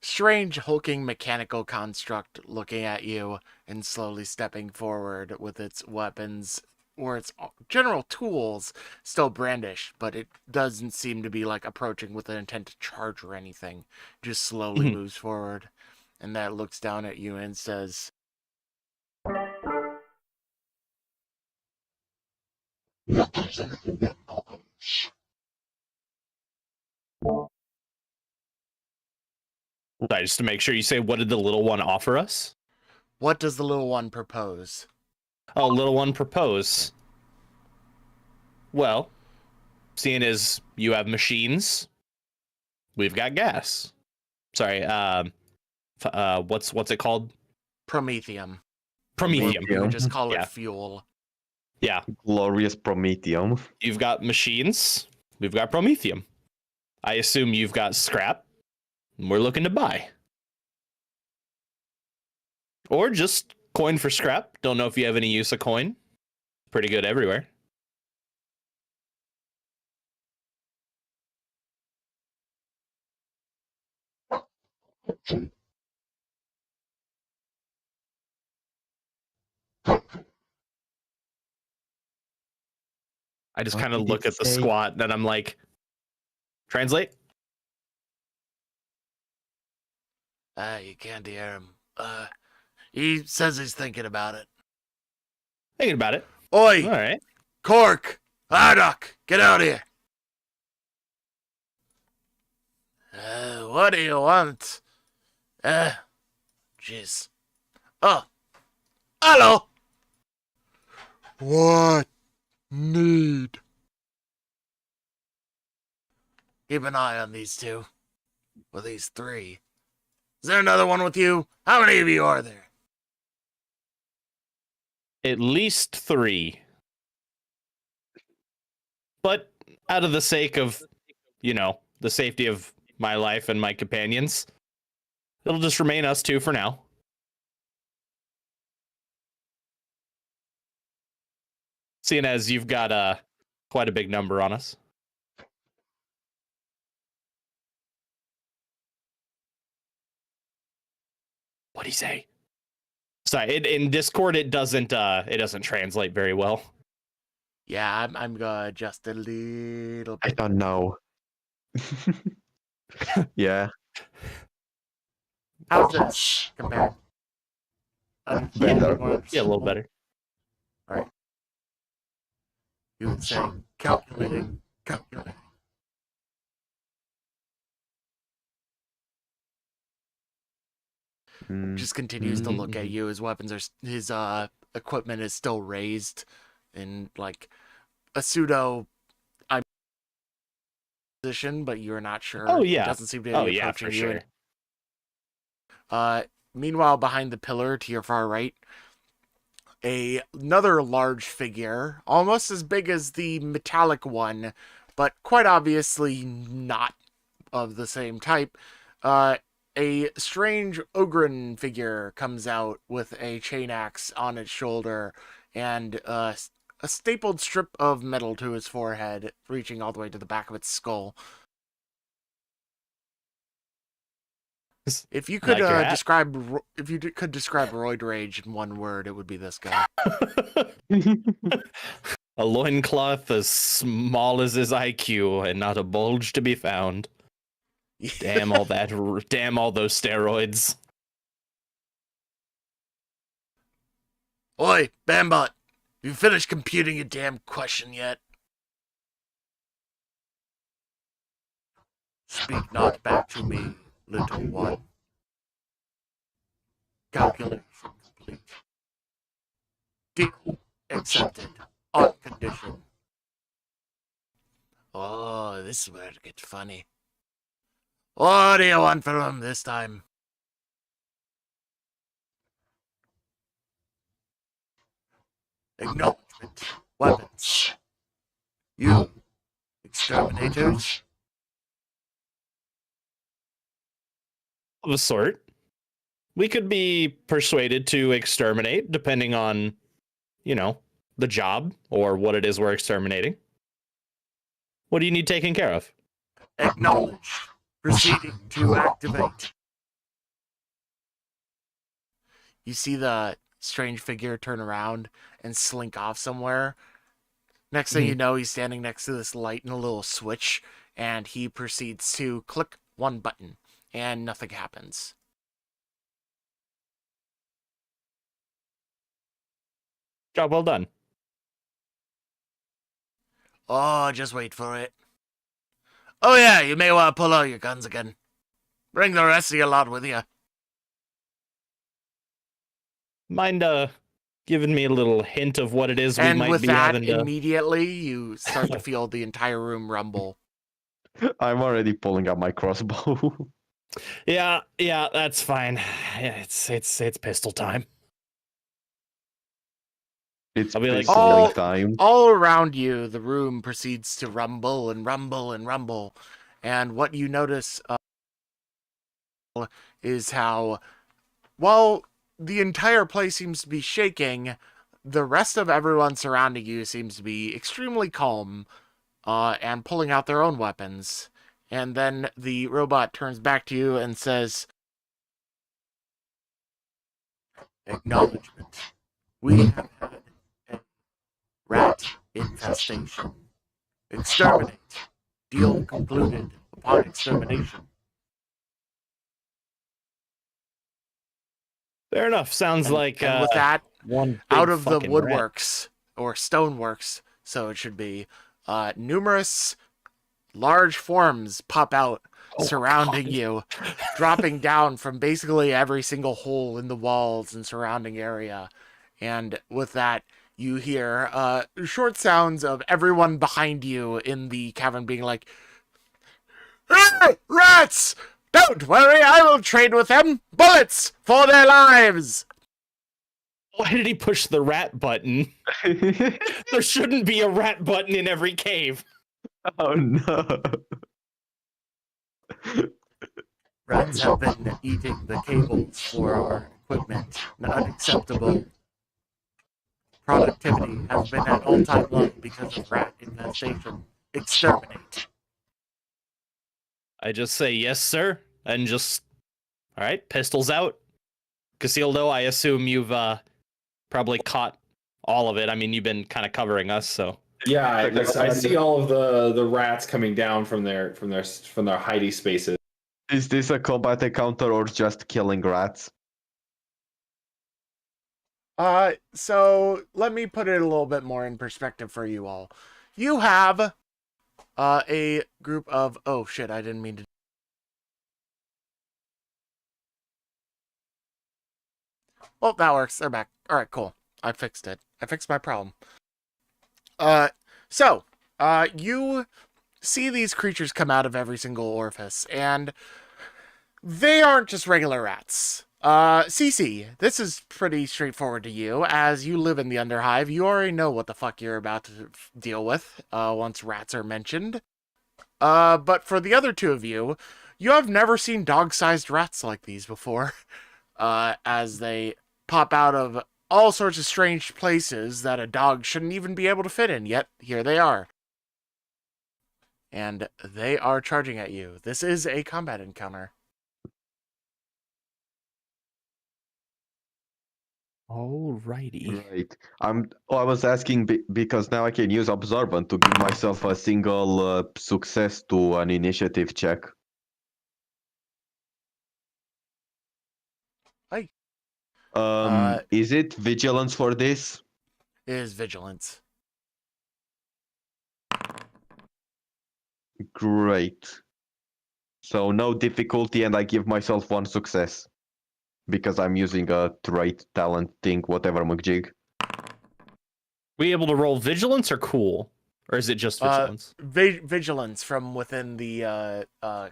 Speaker 1: strange hulking mechanical construct looking at you and slowly stepping forward with its weapons or its general tools still brandished, but it doesn't seem to be like approaching with an intent to charge or anything. Just slowly moves forward, and that looks down at you and says,
Speaker 4: Sorry, just to make sure you say, what did the little one offer us?
Speaker 1: "What does the little one propose?"
Speaker 4: Oh, little one propose. Well, seeing as you have machines, we've got gas. Sorry, what's it called?
Speaker 1: Promethium.
Speaker 4: Promethium.
Speaker 1: You would just call
Speaker 4: Yeah.
Speaker 1: it fuel.
Speaker 4: Yeah,
Speaker 3: Glorious Promethium.
Speaker 4: you've got machines. We've got promethium. I assume you've got scrap. And we're looking to buy. Or just coin for scrap. Don't know if you have any use of coin. Pretty good everywhere. I just
Speaker 3: What
Speaker 4: kind of
Speaker 3: did
Speaker 4: look
Speaker 3: it
Speaker 4: at the
Speaker 3: say?
Speaker 4: squat and I'm like, translate?
Speaker 1: You can't hear him. He says he's thinking about it.
Speaker 4: Thinking about it.
Speaker 1: Oi!
Speaker 4: All right.
Speaker 1: Cork! Hardock! Get out here! What do you want? Jeez. Oh. Hello! What? Need. Keep an eye on these two. Well, these three. Is there another one with you? How many of you are there?
Speaker 4: At least 3. But out of the sake of, the safety of my life and my companions, it'll just remain us 2 for now. Seeing as you've got quite a big number on us. What'd he say? Sorry, in Discord it doesn't translate very well.
Speaker 1: Yeah, I'm gonna adjust a little
Speaker 3: I
Speaker 1: bit.
Speaker 3: don't know. Yeah.
Speaker 1: How's this compared?
Speaker 3: Better.
Speaker 4: Yeah, a little better.
Speaker 1: All right. You would say calculating. Just continues to look at you. His weapons are his equipment is still raised in like a pseudo position, but you're not sure.
Speaker 4: Oh yeah.
Speaker 1: It doesn't seem to be
Speaker 4: Oh yeah,
Speaker 1: approaching
Speaker 4: for
Speaker 1: you.
Speaker 4: sure.
Speaker 1: Meanwhile, behind the pillar to your far right, another large figure, almost as big as the metallic one, but quite obviously not of the same type. A strange Ogren figure comes out with a chain axe on its shoulder and a stapled strip of metal to its forehead, reaching all the way to the back of its skull. If you could describe Roid Rage in one word, it would be this guy.
Speaker 4: A loincloth as small as his IQ and not a bulge to be found. Damn all that! Damn all those steroids!
Speaker 1: Oi, Bambot! You finished computing your damn question yet? Speak not back to me, little one. Calculation complete. Deal accepted on condition. Oh, this is where it gets funny. What do you want from him this time? Acknowledgement Acknowledgement. Weapons. You, exterminators.
Speaker 4: Of a sort. We could be persuaded to exterminate, depending on, the job or what it is we're exterminating. What do you need taken care of?
Speaker 1: Acknowledged. Proceeding to activate. You see the strange figure turn around and slink off somewhere. Next thing you know, he's standing next to this light and a little switch, and he proceeds to click one button, and nothing happens.
Speaker 4: Job well done.
Speaker 1: Oh, just wait for it. Oh yeah, you may want to pull out your guns again. Bring the rest of your lot with you.
Speaker 4: Mind giving me a little hint of what it is we
Speaker 1: And
Speaker 4: might
Speaker 1: with
Speaker 4: be
Speaker 1: that,
Speaker 4: having to...
Speaker 1: immediately, you start to feel the entire room rumble.
Speaker 3: I'm already pulling out my crossbow.
Speaker 4: Yeah, that's fine. Yeah, it's pistol time.
Speaker 3: It's
Speaker 4: I'll be like,
Speaker 3: pistol time.
Speaker 1: All around you, the room proceeds to rumble and rumble and rumble. And what you notice is how, while the entire place seems to be shaking, the rest of everyone surrounding you seems to be extremely calm and pulling out their own weapons. And then the robot turns back to you and says, "Acknowledgement. We have had a rat infestation. Exterminate. Deal concluded upon extermination."
Speaker 4: Fair enough. Sounds like
Speaker 1: And with that,
Speaker 4: one
Speaker 1: out
Speaker 4: big
Speaker 1: of the
Speaker 4: fucking rat.
Speaker 1: woodworks, or stoneworks, so it should be, numerous large forms pop out surrounding you, dropping down from basically every single hole in the walls and surrounding area. And with that, you hear short sounds of everyone behind you in the cavern being like, "Hey, rats! Don't worry, I will trade with them. Bullets for their lives!"
Speaker 4: Why did he push the rat button? There shouldn't be a rat button in every cave.
Speaker 3: Oh no.
Speaker 1: Rats have been eating the cables for our equipment. Unacceptable. Productivity has been at all-time low because of rat infestation. Exterminate.
Speaker 4: I just say yes, sir, and just all right. Pistols out. Casildo, I assume you've probably caught all of it. I mean, you've been kind of covering us, so.
Speaker 2: Yeah, I see all of the rats coming down from their hidey spaces.
Speaker 3: Is this a combat encounter or just killing rats?
Speaker 1: So let me put it a little bit more in perspective for you all. You have a group of... Oh, shit, I didn't mean to... Oh, that works. They're back. All right, cool. I fixed it. I fixed my problem. So, you see these creatures come out of every single orifice, and they aren't just regular rats. Cece, this is pretty straightforward to you. As you live in the Underhive, you already know what the fuck you're about to deal with, once rats are mentioned. But for the other two of you, you have never seen dog-sized rats like these before, as they pop out of all sorts of strange places that a dog shouldn't even be able to fit in, yet here they are. And they are charging at you. This is a combat encounter.
Speaker 4: Alrighty.
Speaker 3: Right. I was asking because now I can use Observant to give myself a single success to an initiative check.
Speaker 1: Hi.
Speaker 3: Is it vigilance for this?
Speaker 1: It is vigilance.
Speaker 3: Great. So no difficulty, and I give myself one success because I'm using a trait, talent thing, whatever, McJig.
Speaker 4: We able to roll vigilance or cool, or is it just vigilance?
Speaker 1: Vigilance from within the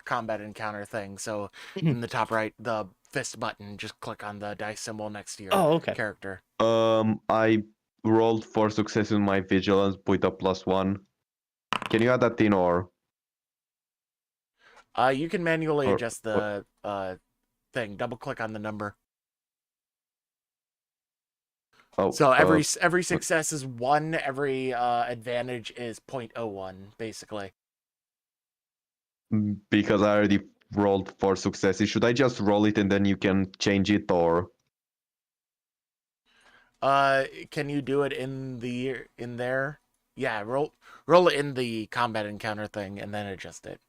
Speaker 1: combat encounter thing. So in the top right, the fist button, just click on the dice symbol next to your
Speaker 4: Oh, okay.
Speaker 1: character.
Speaker 3: I rolled for success in my vigilance with a +1. Can you add that in or?
Speaker 1: You can manually
Speaker 3: Or
Speaker 1: adjust the thing. Double click on the number.
Speaker 3: Oh,
Speaker 1: So every success is 1. Every advantage is 0.01, basically.
Speaker 3: because I already rolled for successes, should I just roll it and then you can change it or?
Speaker 1: Can you do it in there? Yeah, roll it in the combat encounter thing and then adjust it.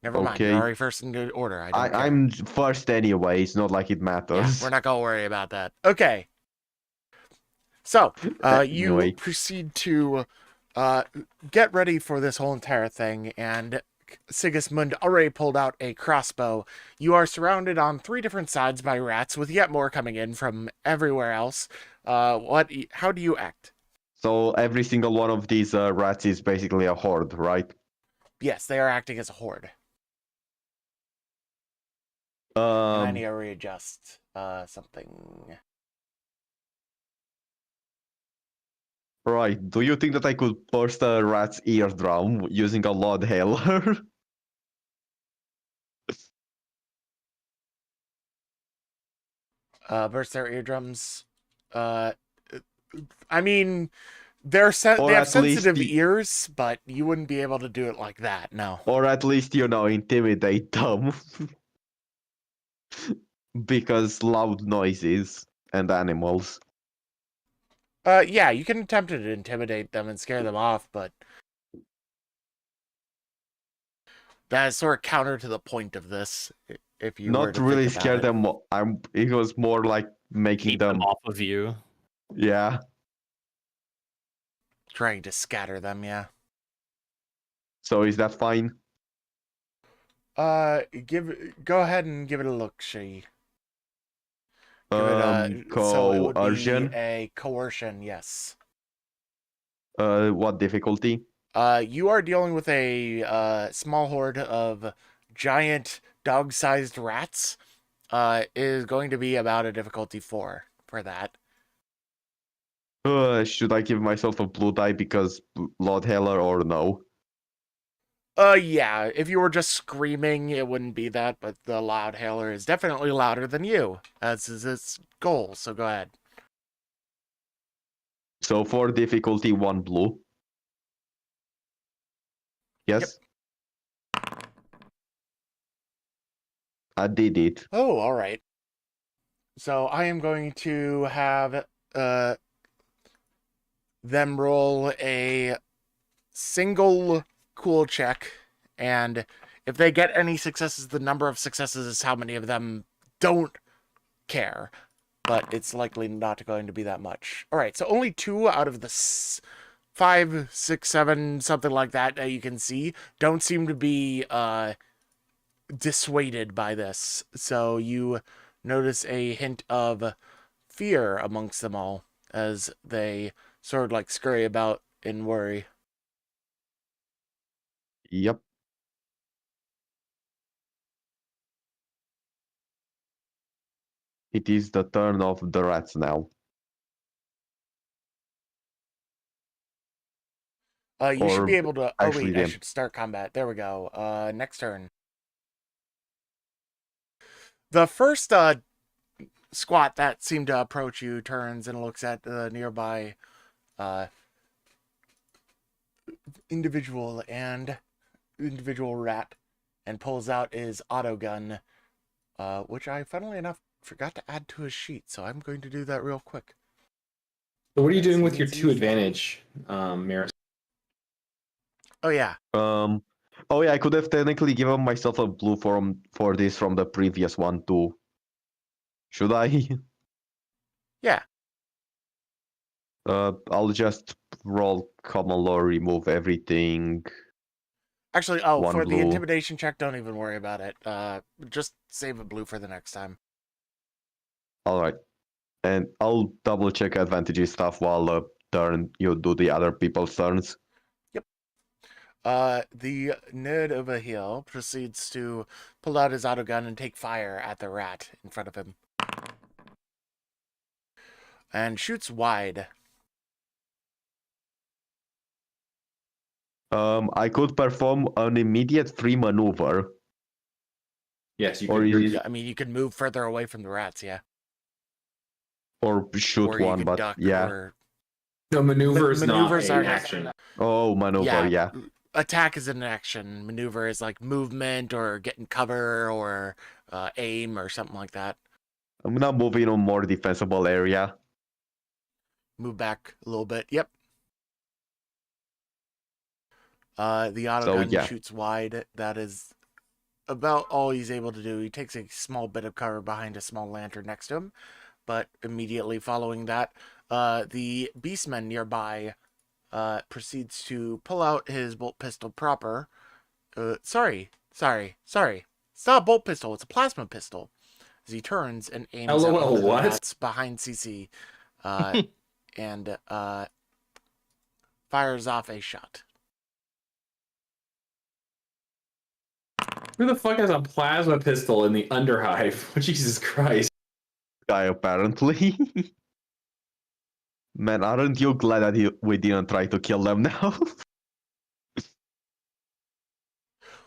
Speaker 1: Never mind. You're
Speaker 3: Okay.
Speaker 1: already first in good order. I don't care.
Speaker 3: I'm first anyway. It's not like it
Speaker 1: Yeah,
Speaker 3: matters.
Speaker 1: we're not gonna worry about that. Okay. So, you
Speaker 3: Anyway.
Speaker 1: proceed to get ready for this whole entire thing, and Sigismund already pulled out a crossbow. You are surrounded on 3 different sides by rats, with yet more coming in from everywhere else. How do you act?
Speaker 3: So every single one of these rats is basically a horde, right?
Speaker 1: Yes, they are acting as a horde. And I need to readjust something.
Speaker 3: Right. Do you think that I could burst a rat's eardrum using a loud hailer?
Speaker 1: Burst their eardrums. I mean, they have sensitive ears, but you wouldn't be able to do it like that. No.
Speaker 3: Or at least, intimidate them. Because loud noises and animals.
Speaker 1: Yeah, you can attempt to intimidate them and scare them off, but that is sort of counter to the point of this. If you were
Speaker 3: Not
Speaker 1: to
Speaker 3: really
Speaker 1: think about
Speaker 3: scare
Speaker 1: it.
Speaker 3: them. It was more like making
Speaker 4: Keep them off of you.
Speaker 3: Yeah.
Speaker 1: Trying to scatter them, yeah.
Speaker 3: So is that fine?
Speaker 1: Go ahead and give it a look, she. So it would be
Speaker 3: Coercion.
Speaker 1: a coercion, yes.
Speaker 3: What difficulty?
Speaker 1: You are dealing with a small horde of giant dog-sized rats. Is going to be about a difficulty 4 for that.
Speaker 3: Should I give myself a blue die because Lord Heller or no?
Speaker 1: Yeah, if you were just screaming, it wouldn't be that, but the loud hailer is definitely louder than you, as is its goal, so go ahead.
Speaker 3: So for difficulty 1 blue. Yes? Yep. I did it.
Speaker 1: Oh, alright. So I am going to have them roll a single cool check, and if they get any successes, the number of successes is how many of them don't care, but it's likely not going to be that much. All right, so only 2 out of the 5, 6, 7, something like that you can see don't seem to be dissuaded by this. So you notice a hint of fear amongst them all as they sort of like scurry about in worry.
Speaker 3: Yep. It is the turn of the rats now.
Speaker 1: You should be able to... Oh, wait, I
Speaker 3: them.
Speaker 1: should start combat. There we go. Next turn. The first squat that seemed to approach you turns and looks at the nearby individual rat and pulls out his auto gun, which I, funnily enough, forgot to add to his sheet, so I'm going to do that real quick.
Speaker 2: So what are you doing with your 2 advantage, Maris?
Speaker 1: Oh, yeah.
Speaker 3: Oh yeah, I could have technically given myself a blue for this from the previous one too. Should I?
Speaker 1: Yeah.
Speaker 3: I'll just roll common law, remove everything.
Speaker 1: Actually,
Speaker 3: One
Speaker 1: for
Speaker 3: blue.
Speaker 1: the intimidation check, don't even worry about it. Just save a blue for the next time.
Speaker 3: Alright. And I'll double check advantages stuff while turn you do the other people's turns.
Speaker 1: Yep. The nerd over here proceeds to pull out his auto gun and take fire at the rat in front of him. and shoots wide.
Speaker 3: I could perform an immediate free maneuver.
Speaker 2: Yes, you
Speaker 3: Or
Speaker 2: could.
Speaker 3: is-
Speaker 1: Yeah, I mean, you could move further away from the rats, yeah.
Speaker 3: Or shoot
Speaker 1: Or you
Speaker 3: one,
Speaker 1: could
Speaker 3: but
Speaker 1: duck,
Speaker 3: yeah.
Speaker 1: or
Speaker 2: No, maneuver is
Speaker 1: maneuvers
Speaker 2: not
Speaker 1: are
Speaker 2: an action.
Speaker 3: Oh, maneuver, yeah.
Speaker 1: Attack is an action. Maneuver is like movement or getting cover or aim or something like that.
Speaker 3: I'm gonna move in a more defensible area.
Speaker 1: Move back a little bit. Yep. The autogun
Speaker 3: yeah.
Speaker 1: shoots wide. That is about all he's able to do. He takes a small bit of cover behind a small lantern next to him, but immediately following that, the beastman nearby proceeds to pull out his bolt pistol proper. Sorry. It's not a bolt pistol, it's a plasma pistol. As he turns and aims at one of the
Speaker 2: what?
Speaker 1: rats behind CC, and fires off a shot.
Speaker 2: Who the fuck has a plasma pistol in the Underhive? Jesus Christ.
Speaker 3: Guy, apparently. Man, aren't you glad that we didn't try to kill them now?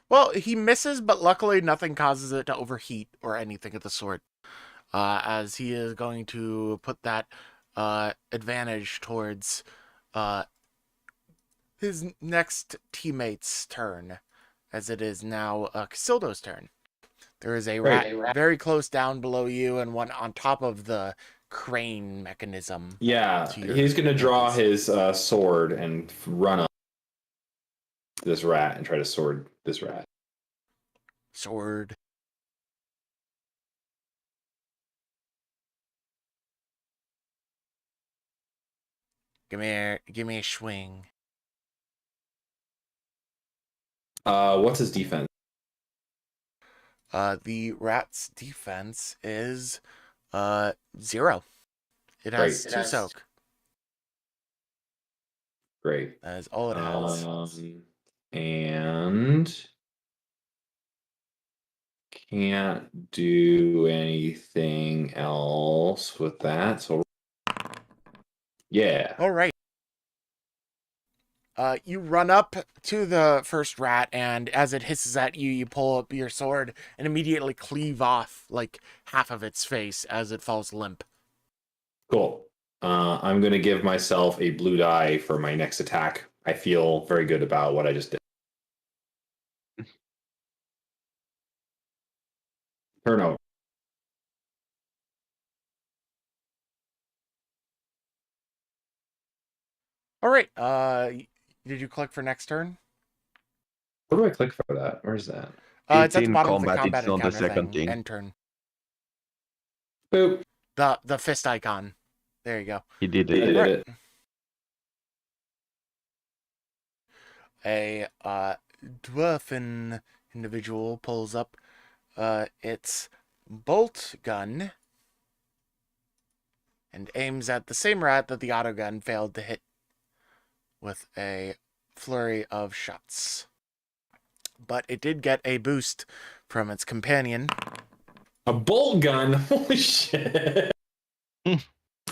Speaker 1: Well, he misses, but luckily nothing causes it to overheat or anything of the sort. As he is going to put that advantage towards his next teammate's turn, as it is now Casildo's turn. There is a rat very close down below you and one on top of the crane mechanism.
Speaker 2: Yeah,
Speaker 1: to your
Speaker 2: he's gonna draw
Speaker 1: nose.
Speaker 2: his sword and run up this rat and try to sword this rat.
Speaker 1: Sword. Give me a swing.
Speaker 2: What's his defense?
Speaker 1: The rat's defense is 0. It has
Speaker 2: Great.
Speaker 1: 2 soak.
Speaker 2: Great.
Speaker 1: That is all it has.
Speaker 2: And can't do anything else with that. So yeah.
Speaker 1: All right. You run up to the first rat, and as it hisses at you, you pull up your sword and immediately cleave off like half of its face as it falls limp.
Speaker 2: Cool. I'm gonna give myself a blue die for my next attack. I feel very good about what I just did. Turn over.
Speaker 1: All right. Did you click for next turn?
Speaker 2: Where do I click for that? Where's that?
Speaker 1: It's at the
Speaker 3: in
Speaker 1: bottom of the
Speaker 3: combat,
Speaker 1: combat
Speaker 3: it's on the
Speaker 1: encounter
Speaker 3: second thing.
Speaker 1: End turn.
Speaker 2: Boop.
Speaker 1: The fist icon. There you go.
Speaker 3: He did
Speaker 2: I
Speaker 3: it.
Speaker 2: did it.
Speaker 1: A dwarfen individual pulls up its bolt gun and aims at the same rat that the autogun failed to hit with a flurry of shots. But it did get a boost from its companion.
Speaker 2: A bolt gun? Holy shit.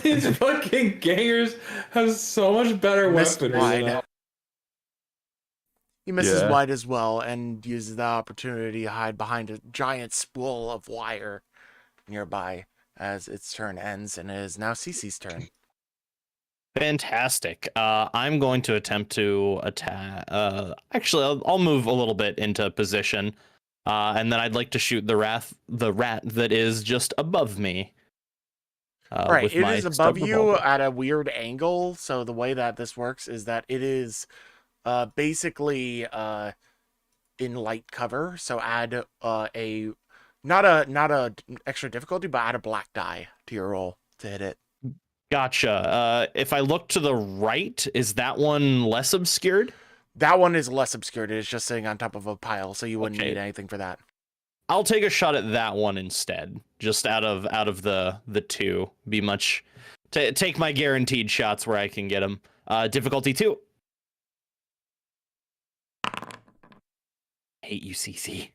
Speaker 2: These fucking gangers have so much better
Speaker 1: Missed
Speaker 2: weapons.
Speaker 1: wide. He misses
Speaker 3: Yeah.
Speaker 1: wide as well and uses the opportunity to hide behind a giant spool of wire nearby as its turn ends, and it is now Cece's turn.
Speaker 4: Fantastic. I'm going to attempt to attack. Actually, I'll move a little bit into position, and then I'd like to shoot the rat that is just above me.
Speaker 1: Right,
Speaker 4: with
Speaker 1: it
Speaker 4: my
Speaker 1: is above
Speaker 4: stub
Speaker 1: you
Speaker 4: revolver.
Speaker 1: at a weird angle. So the way that this works is that it is basically in light cover. So add a not a extra difficulty, but add a black die to your roll to hit it.
Speaker 4: Gotcha. If I look to the right, is that one less obscured?
Speaker 1: That one is less obscured. It is just sitting on top of a pile, so you wouldn't
Speaker 4: Okay.
Speaker 1: need anything for that.
Speaker 4: I'll take a shot at that one instead. Just out of the two, be much. Take my guaranteed shots where I can get them. Difficulty 2. I hate you, CC.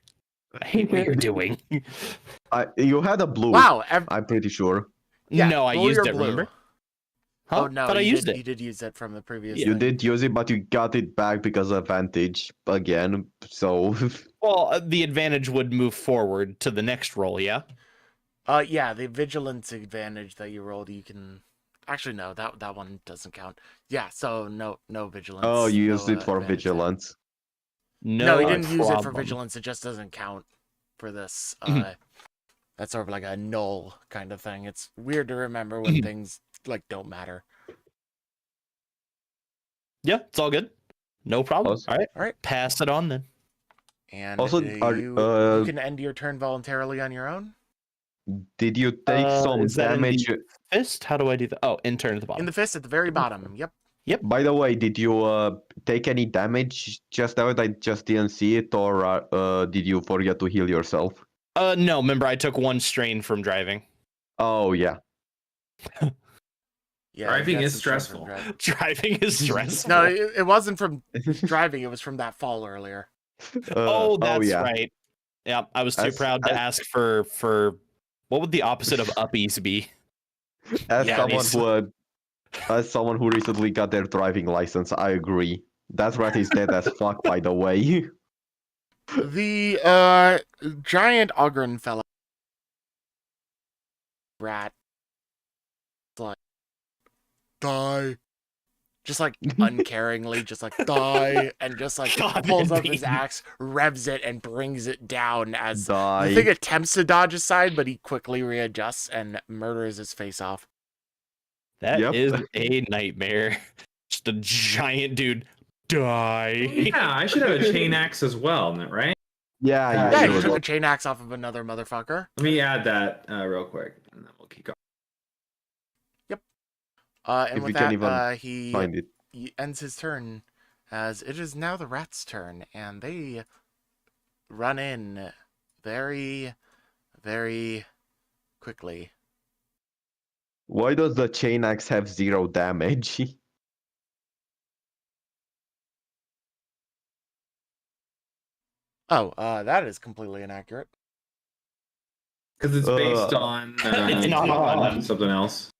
Speaker 4: I hate what you're doing.
Speaker 3: You had a blue.
Speaker 1: Wow.
Speaker 3: I'm pretty sure.
Speaker 1: Yeah,
Speaker 4: no, I
Speaker 1: roll
Speaker 4: used
Speaker 1: your
Speaker 4: it.
Speaker 1: blue.
Speaker 4: Remember? Huh?
Speaker 1: Oh no,
Speaker 4: Thought I used
Speaker 1: You
Speaker 4: it.
Speaker 1: did use it from the previous.
Speaker 3: You
Speaker 1: thing.
Speaker 3: did use it, but you got it back because of advantage again. So
Speaker 4: Well, the advantage would move forward to the next roll, yeah?
Speaker 1: Yeah, the vigilance advantage that you rolled, you can. Actually, no, that one doesn't count. Yeah, so no vigilance.
Speaker 3: oh, you
Speaker 1: no,
Speaker 3: used it for
Speaker 1: advantage there.
Speaker 3: vigilance.
Speaker 1: No, he
Speaker 4: No
Speaker 1: didn't use it for
Speaker 4: problem.
Speaker 1: vigilance. It just doesn't count for this. That's sort of like a null kind of thing. It's weird to remember when things like don't matter.
Speaker 4: Yeah, it's all good. No problem.
Speaker 3: Also-
Speaker 4: All right.
Speaker 1: All right.
Speaker 4: Pass it on then.
Speaker 1: And
Speaker 3: Also,
Speaker 1: you can end your turn voluntarily on your own
Speaker 3: did you take some
Speaker 4: Is that in
Speaker 3: damage?
Speaker 4: the fist? How do I do that? Oh, in turn at the bottom.
Speaker 1: in the fist at the very bottom. Yep.
Speaker 3: By the way, did you take any damage just out? I just didn't see it, or did you forget to heal yourself?
Speaker 4: No, remember I took 1 strain from driving.
Speaker 3: Oh yeah.
Speaker 1: Yeah.
Speaker 2: Driving
Speaker 1: that's
Speaker 2: is
Speaker 1: some stress from
Speaker 2: stressful.
Speaker 1: driving.
Speaker 4: Driving is stressful.
Speaker 1: No, it wasn't from driving. It was from that fall earlier.
Speaker 4: Oh, that's
Speaker 3: yeah.
Speaker 4: right. Yeah, I was too
Speaker 3: As-
Speaker 4: proud to
Speaker 3: as-
Speaker 4: ask for what would the opposite of uppies be?
Speaker 3: As
Speaker 4: Yeah,
Speaker 3: someone who recently got their driving license, I agree. That rat is dead as fuck, by the way.
Speaker 1: The giant Ogren fella rat like die. Just like uncaringly, just like die, and just like
Speaker 4: God,
Speaker 1: pulls up his
Speaker 4: Bean.
Speaker 1: axe, revs it, and brings it down as
Speaker 3: Die.
Speaker 1: the thing attempts to dodge aside, but he quickly readjusts and murders his face off.
Speaker 4: That
Speaker 3: Yep.
Speaker 4: is a nightmare. Just a giant dude die.
Speaker 2: Yeah, I should have a chain axe as well, right?
Speaker 3: Yeah,
Speaker 1: Yeah,
Speaker 3: you
Speaker 1: he
Speaker 3: should.
Speaker 1: took a chain axe off of another motherfucker.
Speaker 2: Let me add that real quick, and then we'll keep going.
Speaker 1: And
Speaker 3: If
Speaker 1: with
Speaker 3: we can
Speaker 1: that,
Speaker 3: even
Speaker 1: he
Speaker 3: Find it.
Speaker 1: ends his turn, as it is now the rat's turn, and they run in very, very quickly.
Speaker 3: Why does the chain axe have 0 damage?
Speaker 1: Oh, that is completely inaccurate.
Speaker 2: Because it's based on
Speaker 4: It's not on.
Speaker 2: something else.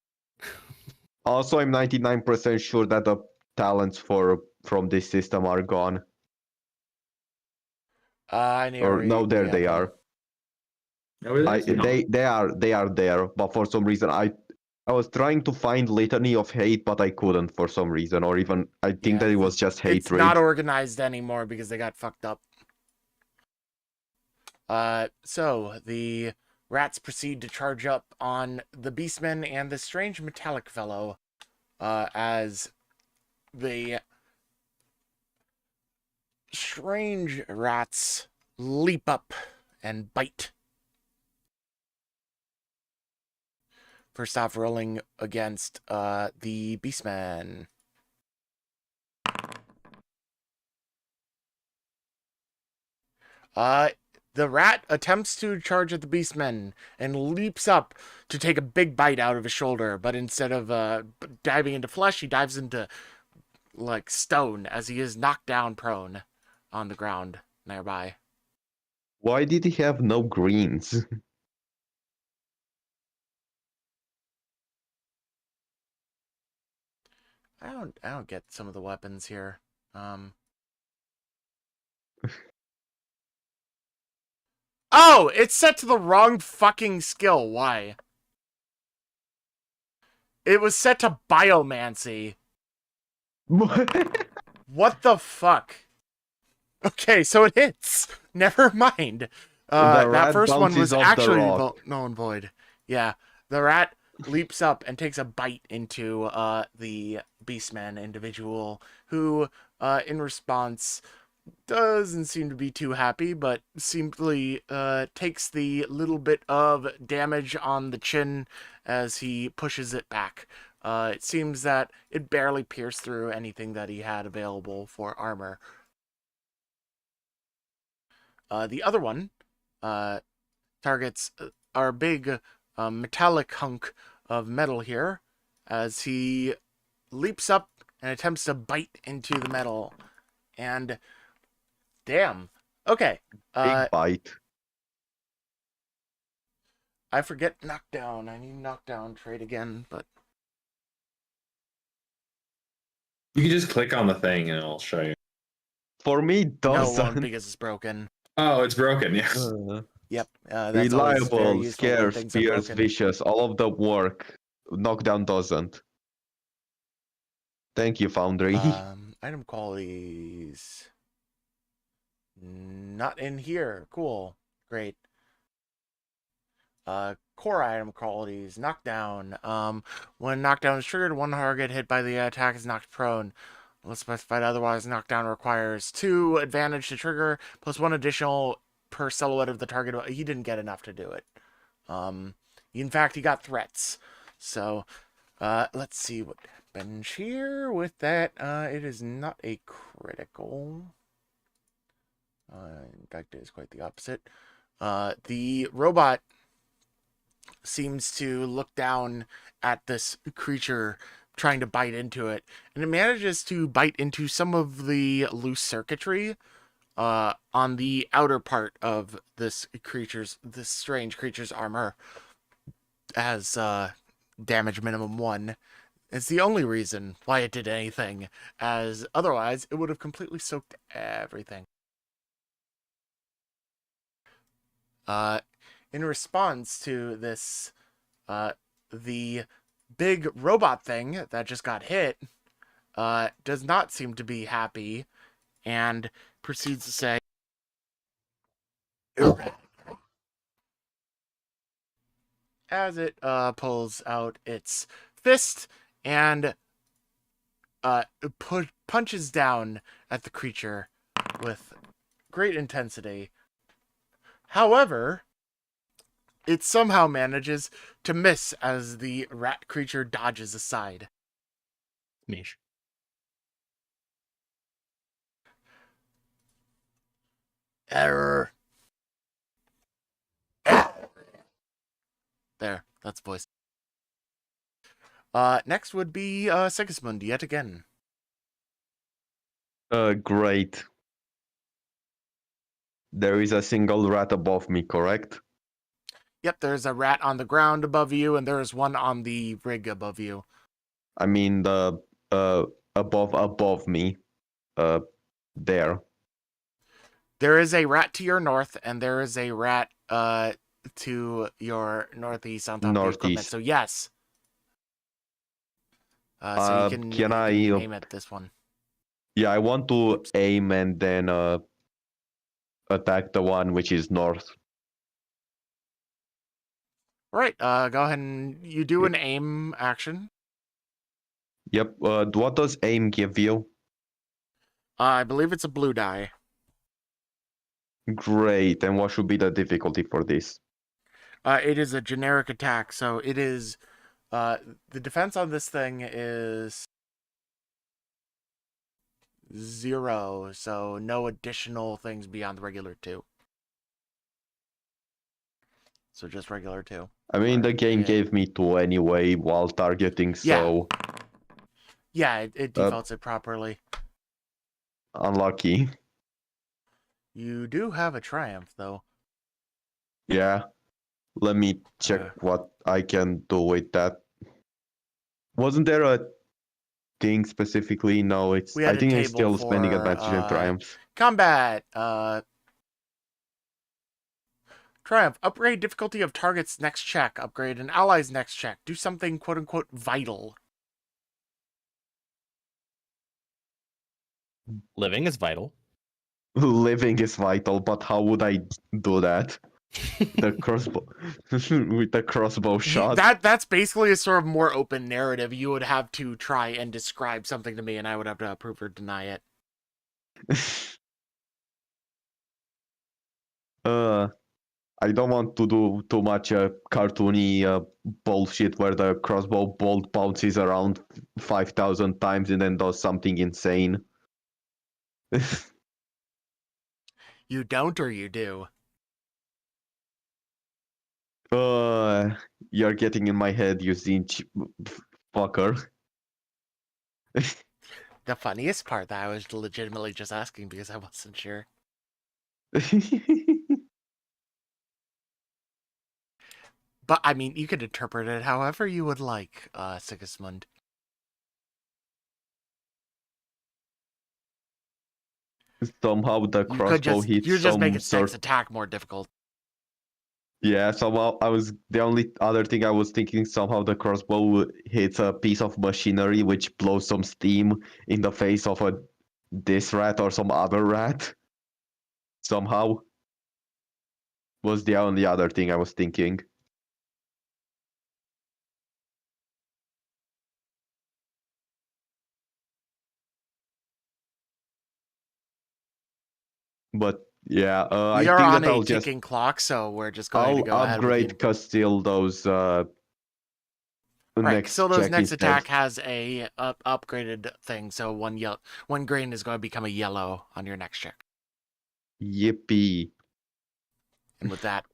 Speaker 3: Also, I'm 99% sure that the talents from this system are gone.
Speaker 1: I need to
Speaker 3: Or no, there
Speaker 1: re-up
Speaker 3: they
Speaker 1: them.
Speaker 3: are.
Speaker 2: No, it is? No.
Speaker 3: They are there, but for some reason I was trying to find Litany of Hate, but I couldn't for some reason, or even I think
Speaker 1: Yeah,
Speaker 3: that it was just hatred.
Speaker 1: It's not organized anymore because they got fucked up. So the rats proceed to charge up on the beastmen and the strange metallic fellow, as the strange rats leap up and bite. First off, rolling against the beastman. The rat attempts to charge at the beastman and leaps up to take a big bite out of his shoulder, but instead of diving into flesh, he dives into like stone as he is knocked down prone on the ground nearby.
Speaker 3: Why did he have no greens?
Speaker 1: I don't get some of the weapons here. Oh, it's set to the wrong fucking skill. Why? It was set to biomancy. What the fuck? Okay, so it hits. Never mind. That
Speaker 3: rat
Speaker 1: first one was
Speaker 3: bounces off the
Speaker 1: actually
Speaker 3: rock.
Speaker 1: null and void. Yeah, the rat leaps up and takes a bite into the beastman individual, who, in response, doesn't seem to be too happy, but simply takes the little bit of damage on the chin as he pushes it back. It seems that it barely pierced through anything that he had available for armor. The other one targets our big metallic hunk of metal here as he leaps up and attempts to bite into the metal. And damn. Okay.
Speaker 3: Big bite.
Speaker 1: I forget knockdown. I need knockdown trait again, but
Speaker 2: You can just click on the thing and it'll show you.
Speaker 3: For me, it
Speaker 1: No, it won't
Speaker 3: doesn't.
Speaker 1: because it's broken.
Speaker 2: Oh, it's broken. Yeah.
Speaker 1: Yep, that's always very
Speaker 3: Reliable,
Speaker 1: useful when
Speaker 3: scarce,
Speaker 1: things are
Speaker 3: fierce,
Speaker 1: broken.
Speaker 3: vicious, all of them work. Knockdown doesn't. Thank you, Foundry.
Speaker 1: Item qualities. Not in here. Cool. Great. Core item qualities. Knockdown. When knockdown is triggered, one target hit by the attack is knocked prone. Unless specified otherwise, knockdown requires 2 advantage to trigger, plus 1 additional per silhouette of the target. He didn't get enough to do it. In fact, he got threats. So, let's see what happens here with that. It is not a critical. In fact, it is quite the opposite. The robot seems to look down at this creature trying to bite into it, and it manages to bite into some of the loose circuitry on the outer part of this strange creature's armor as damage minimum 1. It's the only reason why it did anything, as otherwise it would have completely soaked everything. In response to this, the big robot thing that just got hit does not seem to be happy and proceeds to say, as it pulls out its fist and punches down at the creature with great intensity. However, it somehow manages to miss as the rat creature dodges aside.
Speaker 4: Mish.
Speaker 1: Error. There, that's voice. Next would be Sigismund yet again.
Speaker 3: Great. There is a single rat above me, correct?
Speaker 1: Yep, there's a rat on the ground above you, and there is one on the rig above you.
Speaker 3: I mean the above me. There.
Speaker 1: There is a rat to your north, and there is a rat to your northeast on top of the equipment.
Speaker 3: Northeast.
Speaker 1: So yes. So you can aim at this one.
Speaker 3: Yeah, I want to aim and then attack the one which is north.
Speaker 1: Right, go ahead and you do an aim action.
Speaker 3: Yep. What does aim give you?
Speaker 1: I believe it's a blue die.
Speaker 3: Great. And what should be the difficulty for this?
Speaker 1: It is a generic attack, so it is... the defense on this thing is 0, so no additional things beyond the regular 2. So just regular 2.
Speaker 3: I mean, the game gave me 2 anyway while targeting, so...
Speaker 1: Yeah, it defaults it properly.
Speaker 3: Unlucky.
Speaker 1: You do have a triumph, though.
Speaker 3: Yeah. Let me check what I can do with that. Wasn't there a thing specifically? No, it's... I think I'm still spending advantage and triumphs.
Speaker 1: Combat! Triumph. Upgrade difficulty of target's next check. Upgrade an ally's next check. Do something quote-unquote vital.
Speaker 4: Living is vital.
Speaker 3: Living is vital, but how would I do that? The crossbow with the crossbow shot.
Speaker 1: That's basically a sort of more open narrative. You would have to try and describe something to me, and I would have to approve or deny it.
Speaker 3: I don't want to do too much cartoony bullshit where the crossbow bolt bounces around 5,000 times and then does something insane.
Speaker 1: You don't, or you do?
Speaker 3: You're getting in my head, you zinch fucker.
Speaker 1: The funniest part that I was legitimately just asking because I wasn't sure. But, I mean, you could interpret it however you would like, Sigismund.
Speaker 3: somehow the
Speaker 1: You could
Speaker 3: crossbow
Speaker 1: just
Speaker 3: hits
Speaker 1: you're just
Speaker 3: some
Speaker 1: making
Speaker 3: sort.
Speaker 1: next attack more difficult.
Speaker 3: Yeah, somehow I was the only other thing I was thinking somehow the crossbow hits a piece of machinery which blows some steam in the face of this rat or some other rat. Somehow was the only other thing I was thinking. But yeah, I
Speaker 1: We are
Speaker 3: think
Speaker 1: on
Speaker 3: that
Speaker 1: a ticking clock, so we're just going to
Speaker 3: I'll
Speaker 1: go ahead with
Speaker 3: upgrade Casildo's
Speaker 1: Right,
Speaker 3: next
Speaker 1: Casildo's
Speaker 3: check
Speaker 1: next
Speaker 3: instead.
Speaker 1: attack has a upgraded thing, so one green is going to become a yellow on your next check.
Speaker 3: Yippee.
Speaker 1: And with that,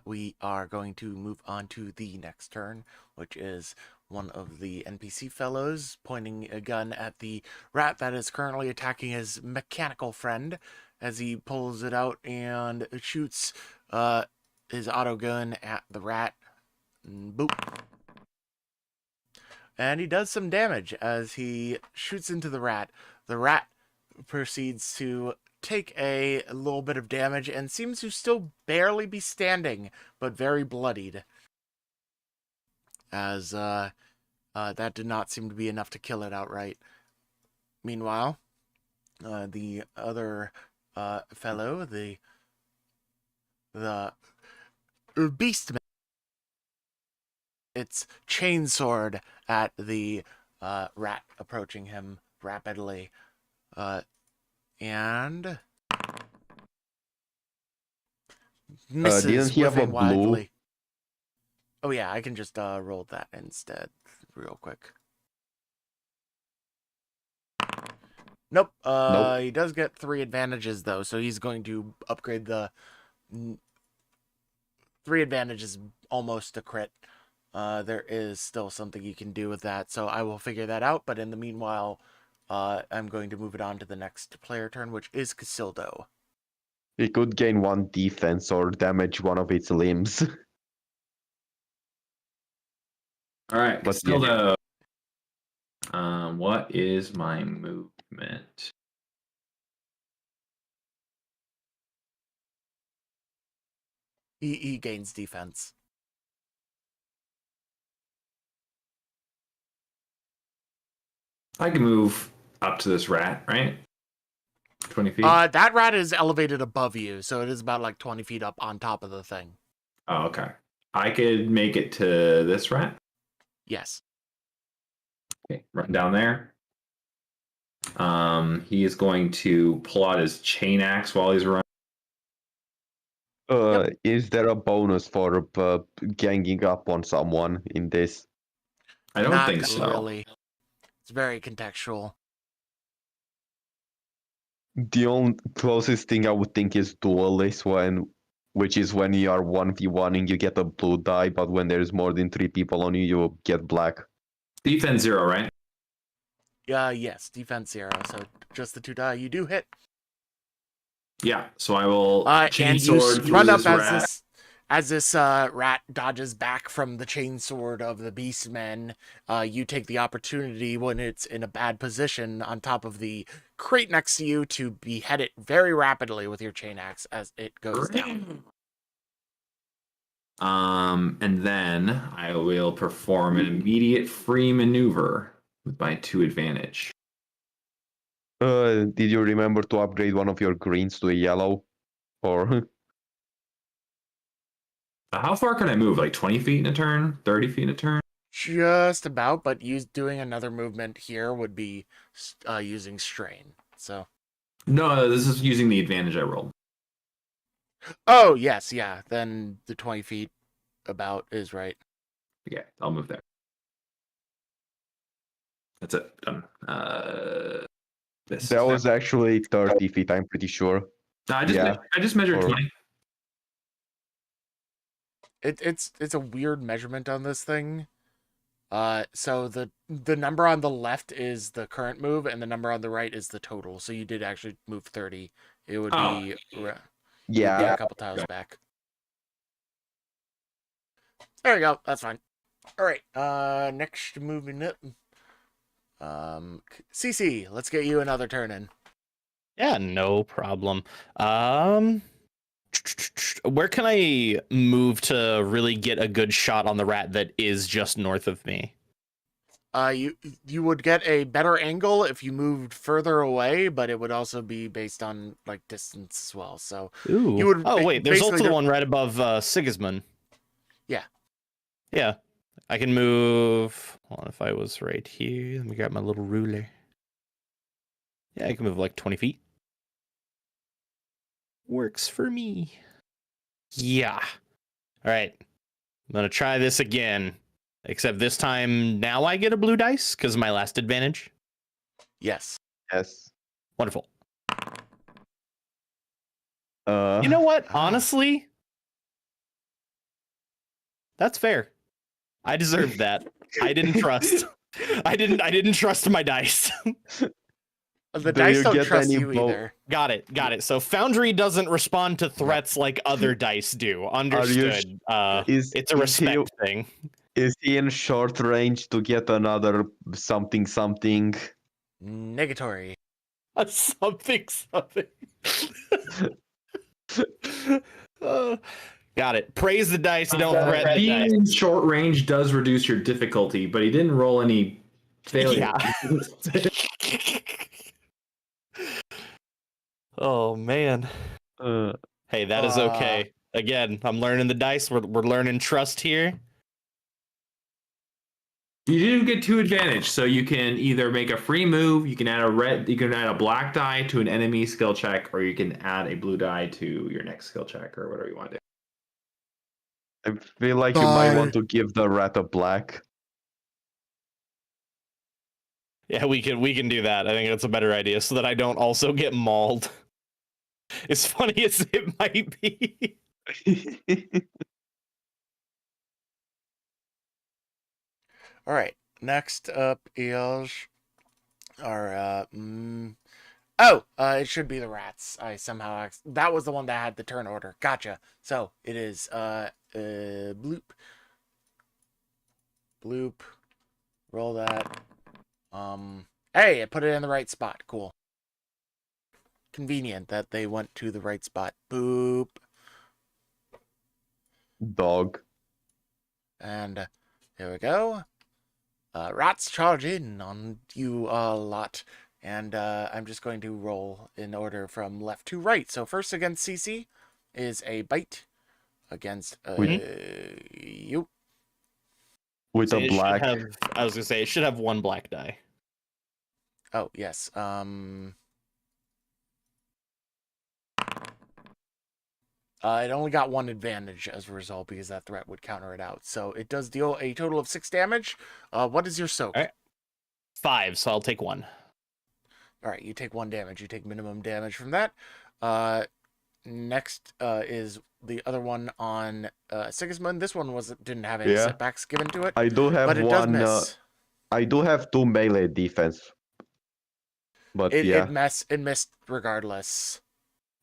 Speaker 1: we are going to move on to the next turn, which is one of the NPC fellows pointing a gun at the rat that is currently attacking his mechanical friend as he pulls it out and shoots his auto gun at the rat. Boop. And he does some damage as he shoots into the rat. The rat proceeds to take a little bit of damage and seems to still barely be standing, but very bloodied. As that did not seem to be enough to kill it outright. Meanwhile, the other fellow, the beastman, its chainsword at the rat approaching him rapidly. And misses
Speaker 3: Didn't he have a
Speaker 1: whiffing
Speaker 3: blue?
Speaker 1: widely. Oh yeah, I can just roll that instead real quick. Nope.
Speaker 3: Nope.
Speaker 1: He does get 3 advantages though, so he's going to upgrade the 3 advantages almost a crit. There is still something you can do with that, so I will figure that out. But in the meanwhile, I'm going to move it on to the next player turn, which is Casildo.
Speaker 3: It could gain 1 defense or damage one of its limbs.
Speaker 2: All right,
Speaker 3: But
Speaker 2: Casildo. What is my movement?
Speaker 1: He gains defense.
Speaker 2: I can move up to this rat, right? 20 feet?
Speaker 1: That rat is elevated above you, so it is about like 20 feet up on top of the thing.
Speaker 2: Oh, okay. I could make it to this rat.
Speaker 1: Yes.
Speaker 2: Okay, run down there. He is going to pull out his chain axe while he's running.
Speaker 3: Is there a bonus for ganging up on someone in this?
Speaker 2: I don't
Speaker 1: Not
Speaker 2: think so.
Speaker 1: really. It's very contextual.
Speaker 3: The only closest thing I would think is duelist, which is when you are 1v1ing, you get a blue die, but when there's more than 3 people on you, you get black.
Speaker 2: Defense 0, right?
Speaker 1: Yes, defense 0, so just the 2 die. You do hit.
Speaker 2: Yeah, so I will
Speaker 1: And
Speaker 2: chainsword
Speaker 1: you run up
Speaker 2: this rat.
Speaker 1: as this rat dodges back from the chainsword of the beastmen. You take the opportunity when it's in a bad position on top of the crate next to you to behead it very rapidly with your chain axe as it goes down.
Speaker 2: And then I will perform an immediate free maneuver with my 2 advantage.
Speaker 3: Did you remember to upgrade one of your greens to a yellow? Or
Speaker 2: How far can I move? Like 20 feet in a turn? 30 feet in a turn?
Speaker 1: Just about, but doing another movement here would be using strain. So.
Speaker 2: No, this is using the advantage I rolled.
Speaker 1: Oh yes, yeah. Then the 20 feet about is right.
Speaker 2: Okay, I'll move there. That's it. Done.
Speaker 3: that was actually 30 feet, I'm pretty sure.
Speaker 2: I just measured 20.
Speaker 1: It's a weird measurement on this thing. So the number on the left is the current move, and the number on the right is the total. So you did actually move 30. It would be
Speaker 3: yeah,
Speaker 1: a couple tiles back. There you go. That's fine. All right. Next moving up. CC, let's get you another turn in.
Speaker 4: Yeah, no problem. Where can I move to really get a good shot on the rat that is just north of me?
Speaker 1: You would get a better angle if you moved further away, but it would also be based on like distance as well. So
Speaker 4: Ooh.
Speaker 1: you would.
Speaker 4: Oh wait, there's also the
Speaker 1: basically
Speaker 4: one right above Sigismund.
Speaker 1: Yeah.
Speaker 4: Yeah. I can move. Hold on, if I was right here, let me grab my little ruler. Yeah, I can move like 20 feet. Works for me. Yeah. All right. I'm going to try this again. Except this time, now I get a blue dice because of my last advantage.
Speaker 1: Yes.
Speaker 3: Yes.
Speaker 4: Wonderful.
Speaker 3: Uh,
Speaker 4: You know what? Honestly, that's fair. I deserved that. I didn't trust. I didn't trust my dice.
Speaker 1: The
Speaker 3: Do
Speaker 1: dice
Speaker 3: you
Speaker 1: don't
Speaker 3: get
Speaker 1: trust
Speaker 3: any
Speaker 1: you
Speaker 3: bo-
Speaker 1: either.
Speaker 4: Got it. So Foundry doesn't respond to threats like other dice do. Understood. It's a respect thing.
Speaker 3: Is he in short range to get another something?
Speaker 1: Negatory.
Speaker 4: Something. Got it. Praise the dice, don't threat the
Speaker 5: Being
Speaker 4: dice.
Speaker 5: in short range does reduce your difficulty, but he didn't roll any failure.
Speaker 4: Yeah. Oh man. Hey, that is okay. Again, I'm learning the dice. We're learning trust here.
Speaker 5: You didn't get 2 advantage, so you can either make a free move, you can add a black die to an enemy skill check, or you can add a blue die to your next skill check, or whatever you want to do.
Speaker 3: I feel like you might want to give the rat a black.
Speaker 4: Yeah, we can do that. I think that's a better idea, so that I don't also get mauled. As funny as it might be.
Speaker 1: All right. Next up is our it should be the rats. I somehow that was the one that had the turn order. Gotcha. So it is bloop. Roll that. Hey, I put it in the right spot. Cool. Convenient that they went to the right spot. Boop.
Speaker 3: Dog.
Speaker 1: And here we go. Rats charge in on you a lot. And I'm just going to roll in order from left to right. So first against CC is a bite against you.
Speaker 3: With a black.
Speaker 4: I was gonna say it should have 1 black die.
Speaker 1: Oh yes. It only got 1 advantage as a result because that threat would counter it out. So it does deal a total of 6 damage. What is your soak?
Speaker 4: All right. 5, so I'll take 1.
Speaker 1: All right, you take 1 damage. You take minimum damage from that. Next is the other one on Sigismund. This one didn't have any setbacks given to it.
Speaker 3: I do have
Speaker 1: but it
Speaker 3: one.
Speaker 1: Does miss.
Speaker 3: I do have 2 melee defense. But
Speaker 1: it missed regardless.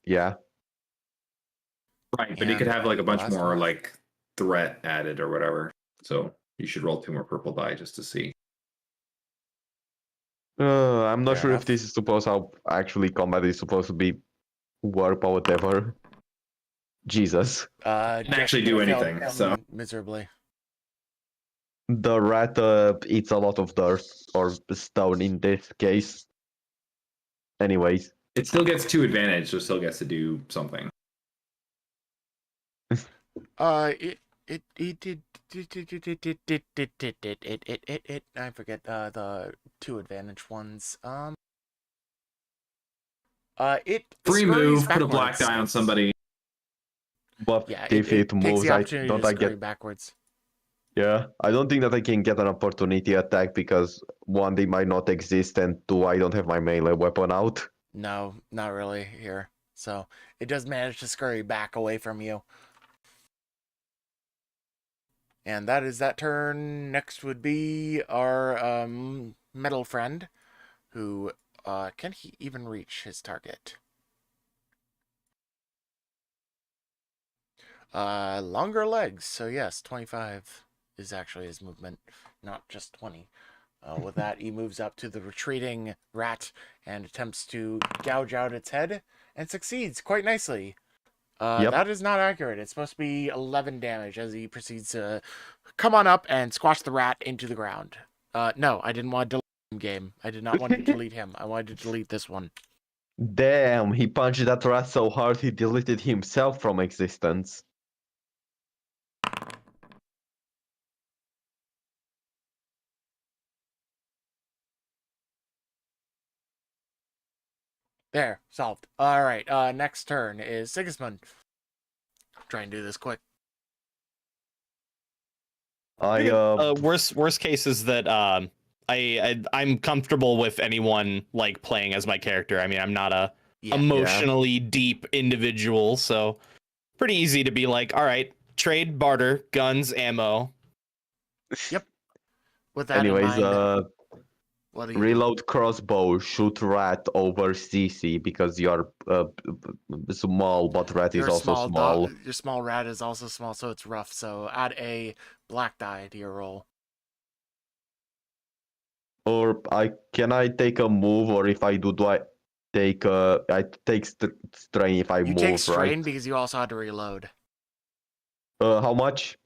Speaker 3: Yeah.
Speaker 5: Right, but he could have like a bunch more like threat added or whatever. So you should roll 2 more purple die just to see.
Speaker 3: I'm not sure if this is supposed how actually combat is supposed to be warp or whatever. Jesus.
Speaker 5: Didn't actually do anything, so
Speaker 1: miserably.
Speaker 3: The rat eats a lot of dirt or stone in this case. Anyways.
Speaker 5: It still gets 2 advantage, so it still gets to do something.
Speaker 1: I forget the 2 advantage ones. It
Speaker 5: free move, put a black die on somebody.
Speaker 3: But if it moves, I get
Speaker 1: backwards.
Speaker 3: Yeah, I don't think that I can get an opportunity attack because 1, they might not exist, and 2, I don't have my melee weapon out.
Speaker 1: No, not really here. So it does manage to scurry back away from you. And that is that turn. Next would be our metal friend, who can he even reach his target? Longer legs. So yes, 25 is actually his movement, not just 20. With that, he moves up to the retreating rat and attempts to gouge out its head and succeeds quite nicely.
Speaker 3: Yep.
Speaker 1: That is not accurate. It's supposed to be 11 damage as he proceeds to come on up and squash the rat into the ground. No, I didn't want to delete him, game. I did not want to delete him. I wanted to delete this one.
Speaker 3: Damn, he punched that rat so hard he deleted himself from existence.
Speaker 1: There, solved. All right, next turn is Sigismund. Try and do this quick.
Speaker 4: Worst case is that I'm comfortable with anyone like playing as my character. I mean, I'm not a emotionally deep individual, so pretty easy to be like, all right, trade, barter, guns, ammo.
Speaker 1: Yep. With that
Speaker 3: Anyways,
Speaker 1: in mind, what do you
Speaker 3: reload crossbow, shoot rat over CC because you're small, but rat is also small.
Speaker 1: Your small rat is also small, so it's rough. So add a black die to your roll.
Speaker 3: Or can I take a move, or if I do I take strain if I move, right?
Speaker 1: You take strain because you also had to reload.
Speaker 3: How much?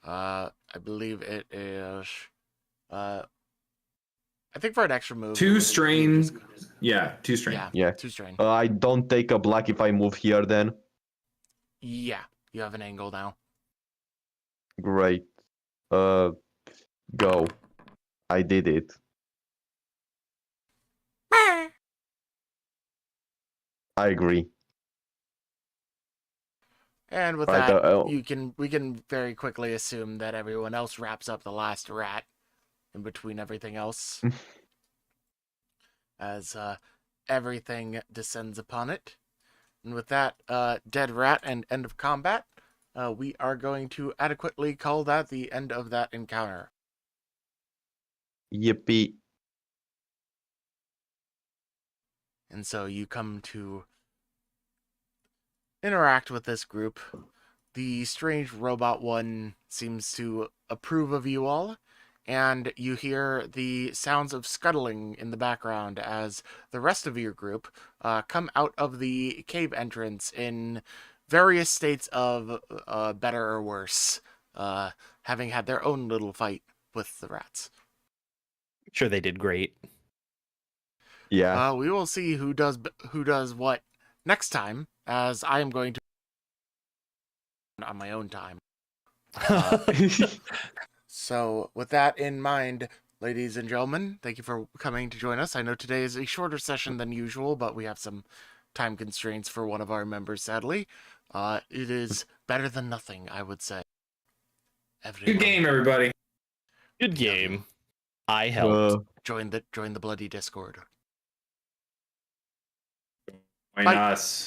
Speaker 1: I believe it is. I think for an extra move.
Speaker 5: 2 strain. Yeah, 2 strain.
Speaker 3: Yeah.
Speaker 1: 2 strain.
Speaker 3: I don't take a black if I move here then.
Speaker 1: Yeah, you have an angle now.
Speaker 3: Great. Go. I did it. I agree.
Speaker 1: And with
Speaker 3: Right,
Speaker 1: that, we can very quickly assume that everyone else wraps up the last rat in between everything else. As everything descends upon it. And with that, dead rat and end of combat, we are going to adequately call that the end of that encounter.
Speaker 3: Yippee.
Speaker 1: And so you come to interact with this group. The strange robot one seems to approve of you all, and you hear the sounds of scuttling in the background as the rest of your group come out of the cave entrance in various states of better or worse, having had their own little fight with the rats.
Speaker 4: Sure, they did great.
Speaker 3: Yeah.
Speaker 1: We will see who does what next time, as I am going to on my own time. So, with that in mind, ladies and gentlemen, thank you for coming to join us. I know today is a shorter session than usual, but we have some time constraints for one of our members, sadly. It is better than nothing, I would say.
Speaker 5: Good game, everybody.
Speaker 4: Good game. I helped.
Speaker 1: Join the bloody Discord.
Speaker 5: Join
Speaker 1: Bye.
Speaker 5: us.